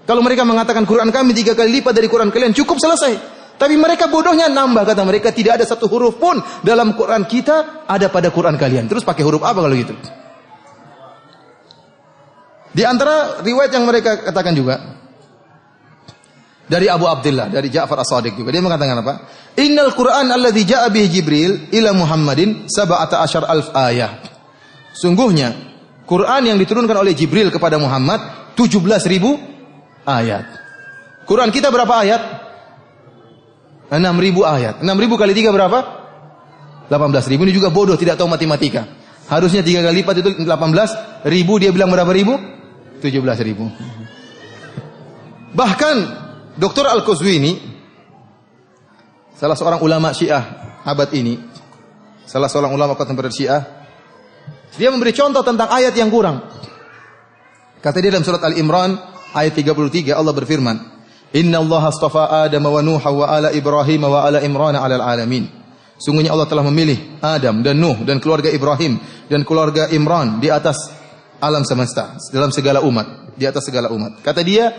Kalau mereka mengatakan Quran kami 3 kali lipat dari Quran kalian, cukup, selesai. Tapi mereka bodohnya nambah, kata mereka tidak ada satu huruf pun dalam Quran kita ada pada Quran kalian. Terus pakai huruf apa kalau gitu? Di antara riwayat yang mereka katakan juga dari Abu Abdullah, dari Ja'far As-Shadiq juga, dia mengatakan apa? Innal Quran alladzi ja'a bihi Jibril ila Muhammadin 17,000 ayah. Sungguhnya Quran yang diturunkan oleh Jibril kepada Muhammad 17.000 ayat. Quran kita berapa ayat? 6.000 ayat. 6.000 kali 3 berapa? 18.000. Ini juga bodoh, tidak tahu matematika. Harusnya 3 kali lipat itu 18.000, dia bilang berapa ribu? 17.000. Bahkan Dr. Al-Qazwini, salah seorang ulama Syiah abad ini, salah seorang ulama kontemporer Syiah, dia memberi contoh tentang ayat yang kurang. Kata dia dalam surat Al-Imran ayat 33, Allah berfirman, Inna Allah astafa Adam wa Nuh wa ala Ibrahim wa ala Imran ala alamin. Sungguhnya Allah telah memilih Adam dan Nuh dan keluarga Ibrahim dan keluarga Imran di atas alam semesta, dalam segala umat, di atas segala umat. Kata dia,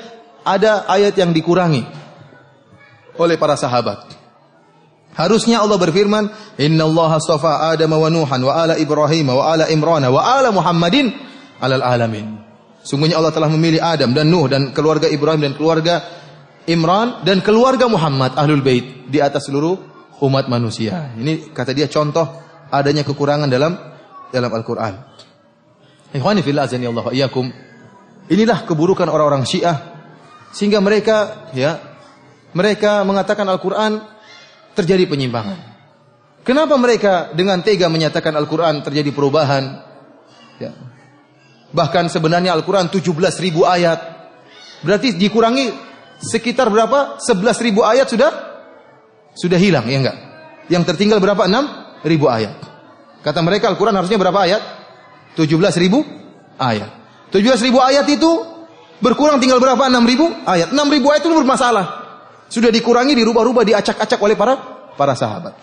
ada ayat yang dikurangi oleh para sahabat. Harusnya Allah berfirman, Inna Allah astafa Adam wa Nuhan wa ala Ibrahim wa ala Imran wa ala Muhammadin alal alamin. Sungguhnya Allah telah memilih Adam dan Nuh dan keluarga Ibrahim dan keluarga Imran dan keluarga Muhammad Ahlul Bait di atas seluruh umat manusia. Ini kata dia contoh adanya kekurangan dalam Al-Qur'an. Ikhwani fillah azani Allah wa iyyakum. Inilah keburukan orang-orang Syiah sehingga mereka mengatakan Al-Qur'an terjadi penyimpangan. Kenapa mereka dengan tega menyatakan Al-Qur'an terjadi perubahan? Ya. Bahkan sebenarnya Al-Quran 17.000 ayat. Berarti dikurangi sekitar berapa? 11.000 ayat sudah hilang, ya enggak? Yang tertinggal berapa? 6.000 ayat. Kata mereka Al-Quran harusnya berapa ayat? 17.000 ayat. 17.000 ayat itu berkurang tinggal berapa? 6.000 ayat. 6.000 ayat itu bermasalah. Sudah dikurangi, dirubah-rubah, diacak-acak oleh para sahabat.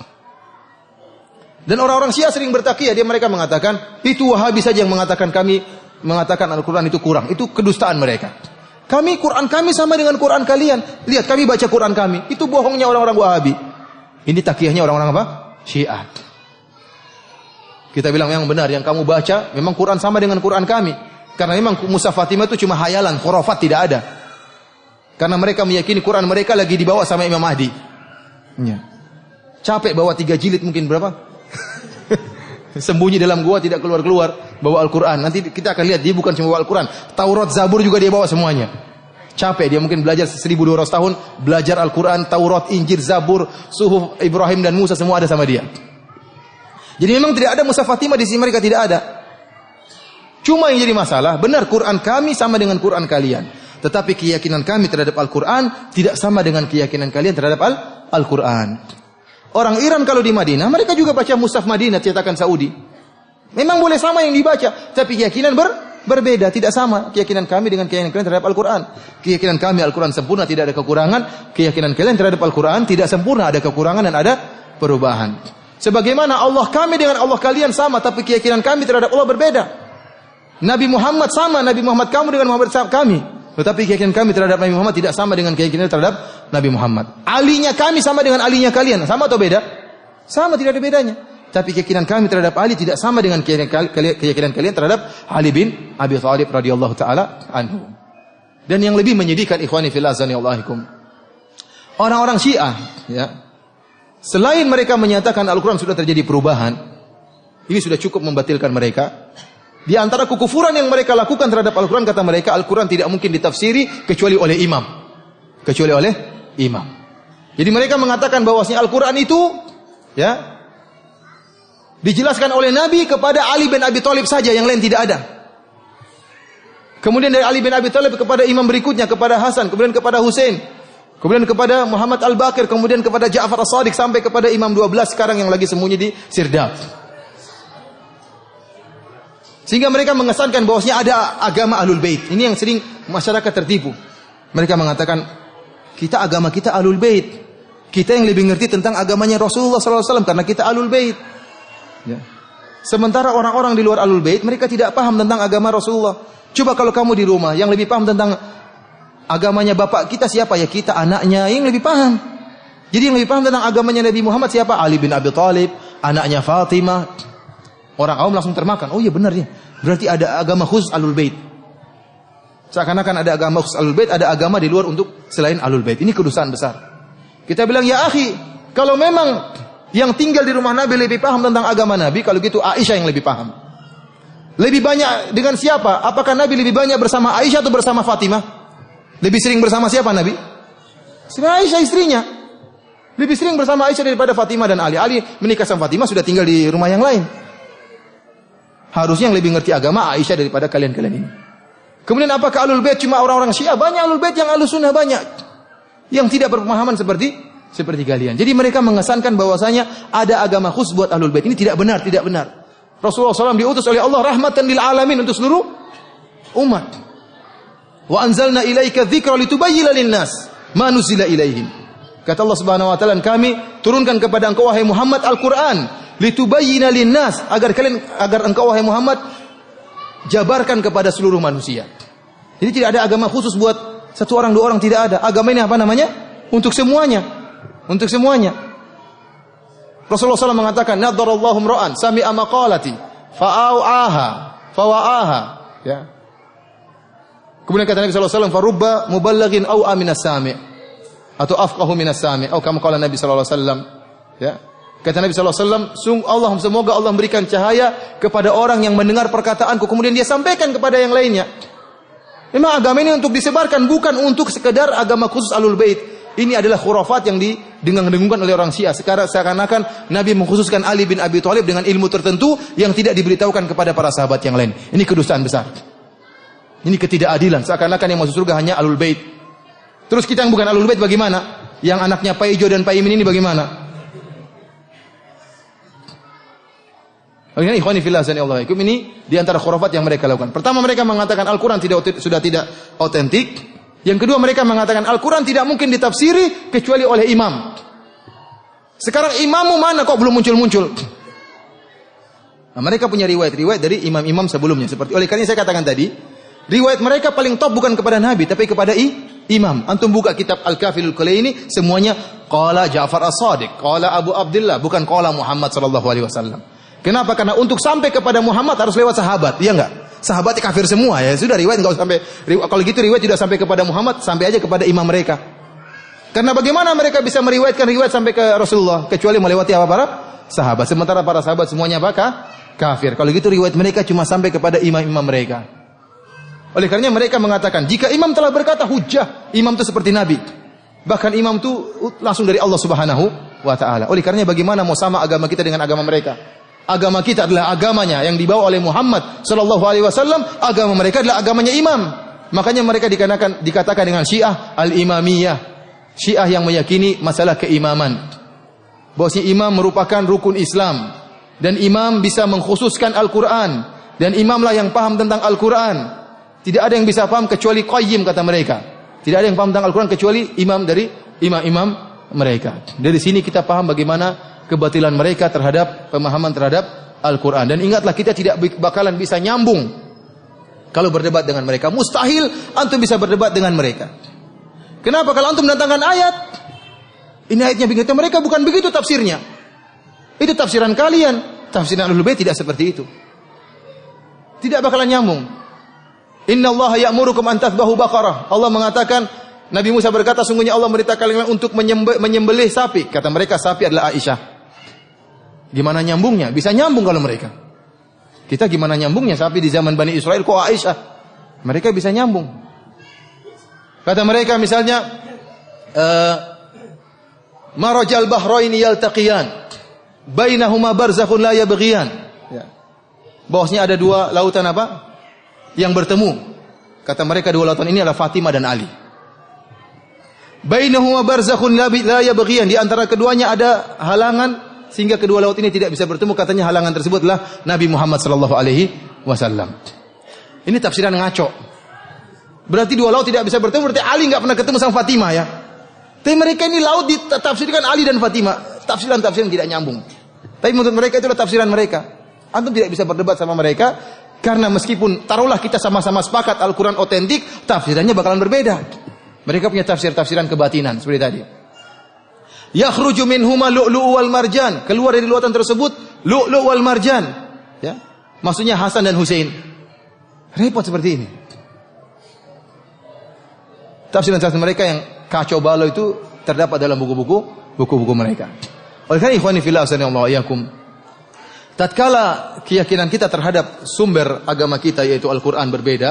Dan orang-orang Syiah sering bertakiyah, mereka mengatakan itu Wahabi saja yang mengatakan Al-Quran itu kurang. Itu kedustaan mereka. Quran kami sama dengan Quran kalian. Lihat kami baca Quran kami. Itu bohongnya orang-orang Wahabi. Ini takiyahnya orang-orang apa? Syiah. Kita bilang yang benar, yang kamu baca memang Quran sama dengan Quran kami. Karena memang mushaf Fatimah itu cuma hayalan, khurafat, tidak ada. Karena mereka meyakini Quran mereka lagi dibawa sama Imam Mahdi. Ya. Capek bawa 3 jilid mungkin berapa? Sembunyi dalam gua tidak keluar-keluar bawa Al-Quran. Nanti kita akan lihat dia bukan cuma bawa Al-Quran, Taurat, Zabur juga dia bawa semuanya. Capek dia mungkin belajar 1200 tahun belajar Al-Quran, Taurat, Injil, Zabur, Suhuf Ibrahim dan Musa semua ada sama dia. Jadi memang tidak ada mushaf Fatimah di sini, mereka tidak ada. Cuma yang jadi masalah, benar Quran kami sama dengan Quran kalian, tetapi keyakinan kami terhadap Al-Quran tidak sama dengan keyakinan kalian terhadap Al-Quran. Orang Iran kalau di Madinah, mereka juga baca mushaf Madinah cetakan Saudi. Memang boleh sama yang dibaca, tapi keyakinan berbeda, tidak sama keyakinan kami dengan keyakinan kalian terhadap Al-Quran. Keyakinan kami Al-Quran sempurna, tidak ada kekurangan. Keyakinan kalian terhadap Al-Quran tidak sempurna, ada kekurangan dan ada perubahan. Sebagaimana Allah kami dengan Allah kalian sama, tapi keyakinan kami terhadap Allah berbeda. Nabi Muhammad sama, Nabi Muhammad kamu dengan Muhammad kami. Tetapi keyakinan kami terhadap Nabi Muhammad tidak sama dengan keyakinan terhadap Nabi Muhammad. Alinya kami sama dengan alinya kalian. Sama atau beda? Sama, tidak ada bedanya. Tapi keyakinan kami terhadap Ali tidak sama dengan keyakinan kalian terhadap Ali bin Abi Thalib radhiyallahu taala anhu. Dan yang lebih menyedihkan ikhwani fillah azanillahu, orang-orang Syiah, ya, selain mereka menyatakan Al-Quran sudah terjadi perubahan, ini sudah cukup membatalkan mereka. Di antara kekufuran yang mereka lakukan terhadap Al-Quran, kata mereka Al-Quran tidak mungkin ditafsiri kecuali oleh imam. Kecuali oleh imam. Jadi mereka mengatakan bahwasanya Al-Quran itu ya dijelaskan oleh Nabi kepada Ali bin Abi Thalib saja, yang lain tidak ada. Kemudian dari Ali bin Abi Thalib kepada imam berikutnya, kepada Hasan, kemudian kepada Husain, kemudian kepada Muhammad Al-Baqir, kemudian kepada Ja'far As-Shadiq, sampai kepada Imam 12 sekarang yang lagi sembunyi di Sirdab. Sehingga mereka mengesankan bahwasanya ada agama Ahlul Bait. Ini yang sering masyarakat tertipu. Mereka mengatakan, agama kita Ahlul Bait. Kita yang lebih ngerti tentang agamanya Rasulullah SAW karena kita Ahlul Bait. Ya. Sementara orang-orang di luar Ahlul Bait, mereka tidak paham tentang agama Rasulullah. Coba kalau kamu di rumah yang lebih paham tentang agamanya bapak kita siapa? Ya kita anaknya yang lebih paham. Jadi yang lebih paham tentang agamanya Nabi Muhammad siapa? Ali bin Abi Thalib, anaknya Fatimah. Orang awam langsung termakan. Oh iya benar ya. Berarti ada agama khusus Ahlul Bait. Seakan-akan ada agama khusus Ahlul Bait, ada agama di luar untuk selain Ahlul Bait. Ini kedustaan besar. Kita bilang, ya akhi, kalau memang yang tinggal di rumah Nabi lebih paham tentang agama Nabi, kalau gitu Aisyah yang lebih paham. Lebih banyak dengan siapa? Apakah Nabi lebih banyak bersama Aisyah atau bersama Fatimah? Lebih sering bersama siapa Nabi? Sama Aisyah istrinya. Lebih sering bersama Aisyah daripada Fatimah dan Ali. Ali menikah sama Fatimah, sudah tinggal di rumah yang lain. Harusnya yang lebih ngerti agama Aisyah daripada kalian-kalian ini. Kemudian apakah Ahlul Bait cuma orang-orang Syiah? Banyak Ahlul Bait yang Ahlus Sunnah banyak. Yang tidak berpemahaman seperti kalian. Jadi mereka mengesankan bahwasanya ada agama khusus buat Ahlul Bait. Ini tidak benar, tidak benar. Rasulullah SAW diutus oleh Allah rahmatan lil alamin, untuk seluruh umat. Wa anzalna ilaika dzikra litubayyana lin-nas ma nuzila ilaihim. Kata Allah Subhanahu wa taala, kami turunkan kepada engkau wahai Muhammad Al-Qur'an litubayyana lin-nas, agar engkau wahai Muhammad jabarkan kepada seluruh manusia. Jadi tidak ada agama khusus buat satu orang, dua orang, tidak ada. Agama ini apa namanya? Untuk semuanya. Untuk semuanya. Rasulullah SAW mengatakan, nadarallahu imra'an sami'a maqalati fa'au'aha fawa'aha. Ya. Kemudian kata Nabi SAW, farubba muballaghin au aminas sami', atau afqahu minas sami', atau kama qala Nabi SAW. Ya. Kata Nabi SAW, semoga Allah memberikan cahaya kepada orang yang mendengar perkataanku, kemudian dia sampaikan kepada yang lainnya. Memang agama ini untuk disebarkan, bukan untuk sekedar agama khusus Ahlul Bait. Ini adalah khurafat yang didengung-dengungkan oleh orang Syiah. Sekarang seakan-akan Nabi mengkhususkan Ali bin Abi Thalib dengan ilmu tertentu yang tidak diberitahukan kepada para sahabat yang lain. Ini kedustaan besar. Ini ketidakadilan. Seakan-akan yang masuk surga hanya Ahlul Bait. Terus kita yang bukan Ahlul Bait bagaimana? Yang anaknya Pak Ijo dan Pak Imin ini bagaimana? Ini ikhwani fillah Allah. Ini di antara khurafat yang mereka lakukan. Pertama, mereka mengatakan Al-Quran sudah tidak otentik. Yang kedua, mereka mengatakan Al-Quran tidak mungkin ditafsiri kecuali oleh imam. Sekarang imammu mana kok belum muncul-muncul? Nah, mereka punya riwayat dari imam-imam sebelumnya. Oleh karena saya katakan tadi, riwayat mereka paling top bukan kepada Nabi, tapi kepada imam. Antum buka kitab Al-Kafilul Kulaini, semuanya qala Ja'far As-Shadiq, qala Abu Abdullah, bukan qala Muhammad sallallahu alaihi wasallam. Kenapa? Karena untuk sampai kepada Muhammad harus lewat sahabat, iya enggak? Sahabatnya kafir semua ya. Sudah riwayat enggak sampai, kalau gitu riwayat tidak sampai kepada Muhammad, sampai aja kepada imam mereka. Karena bagaimana mereka bisa meriwayatkan riwayat sampai ke Rasulullah kecuali melewati apa? Para sahabat. Sementara para sahabat semuanya kafir. Kalau gitu riwayat mereka cuma sampai kepada imam-imam mereka. Oleh karenanya mereka mengatakan, jika imam telah berkata hujjah, imam itu seperti Nabi. Bahkan imam itu langsung dari Allah Subhanahu wa taala. Oleh karenanya bagaimana mau sama agama kita dengan agama mereka? Agama kita adalah agamanya yang dibawa oleh Muhammad sallallahu alaihi wasallam, agama mereka adalah agamanya imam. Makanya mereka dikatakan dengan Syiah al-imamiyah. Syiah yang meyakini masalah keimaman. Bahwasanya imam merupakan rukun Islam dan imam bisa mengkhususkan Al-Qur'an dan imamlah yang paham tentang Al-Qur'an. Tidak ada yang bisa paham kecuali qayyim, kata mereka. Tidak ada yang paham tentang Al-Qur'an kecuali imam dari imam-imam mereka. Dari sini kita paham bagaimana kebatilan mereka terhadap pemahaman terhadap Al-Quran. Dan ingatlah, kita tidak bakalan bisa nyambung kalau berdebat dengan mereka. Mustahil antum bisa berdebat dengan mereka. Kenapa? Kalau antum mendatangkan ayat, ini ayatnya begitu, mereka bukan begitu tafsirnya. Itu tafsiran kalian. Tafsiran Ahlul Bait tidak seperti itu. Tidak bakalan nyambung. Inna Allah ya'murukum an tadhbahu baqarah. Allah mengatakan, Nabi Musa berkata, sungguhnya Allah merintahkan kalian untuk menyembelih sapi. Kata mereka, sapi adalah Aisyah. Gimana nyambungnya? Bisa nyambung kalau mereka. Kita gimana nyambungnya? Sapi di zaman Bani Israel kok Aisyah? Mereka bisa nyambung. Kata mereka misalnya, marajal bahraini yaltaqiyan, bainahuma barzakhun la yabghiyan. Ya. Bahwasanya ada dua lautan apa? Yang bertemu. Kata mereka dua lautan ini adalah Fatimah dan Ali. Bainahuma barzakhun la yabghiyan, di antara keduanya ada halangan sehingga kedua laut ini tidak bisa bertemu. Katanya halangan tersebut adalah Nabi Muhammad sallallahu alaihi wasallam. Ini tafsiran ngaco. Berarti dua laut tidak bisa bertemu, berarti Ali enggak pernah ketemu sama Fatimah ya. Tapi mereka ini laut ditafsirkan Ali dan Fatimah. Tafsiran-tafsiran tidak nyambung. Tapi menurut mereka itulah tafsiran mereka. Antum tidak bisa berdebat sama mereka karena meskipun taruhlah kita sama-sama sepakat Al-Qur'an otentik, tafsirannya bakalan berbeda. Mereka punya tafsir-tafsiran kebatinan seperti tadi. Yakhruju minhuma lu'lu' wal marjan. Keluar dari lautan tersebut lu'lu' wal marjan. Ya. Maksudnya Hasan dan Husain. Repot seperti ini. Tafsiran-tafsiran mereka yang kacau balau itu terdapat dalam buku-buku mereka. Oleh karena ikhwani fillah sallallahu alaihi wasallam, tatkala keyakinan kita terhadap sumber agama kita yaitu Al-Qur'an berbeda,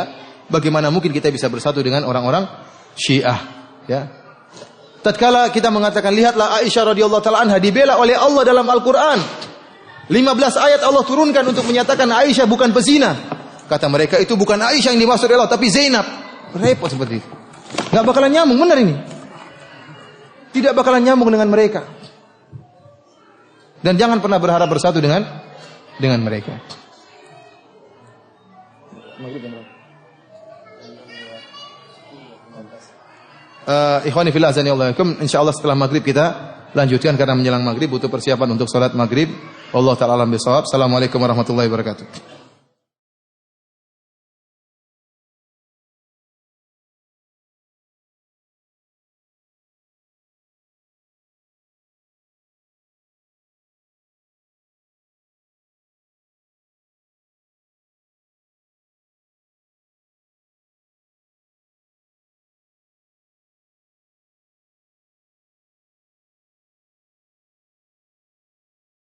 bagaimana mungkin kita bisa bersatu dengan orang-orang Syiah, ya? Tatkala kita mengatakan lihatlah Aisyah radhiyallahu taala anha dibela oleh Allah dalam Al-Qur'an. 15 ayat Allah turunkan untuk menyatakan Aisyah bukan pezina. Kata mereka itu bukan Aisyah yang dimaksud Allah tapi Zainab. Repot seperti itu. Enggak bakalan nyambung, benar ini. Tidak bakalan nyambung dengan mereka. Dan jangan pernah berharap bersatu dengan mereka. Ikhwani fillah azanillahu, insyaallah setelah maghrib kita lanjutkan karena menjelang maghrib butuh persiapan untuk salat maghrib. Wallahu taala alam bisawab. Assalamualaikum warahmatullahi wabarakatuh.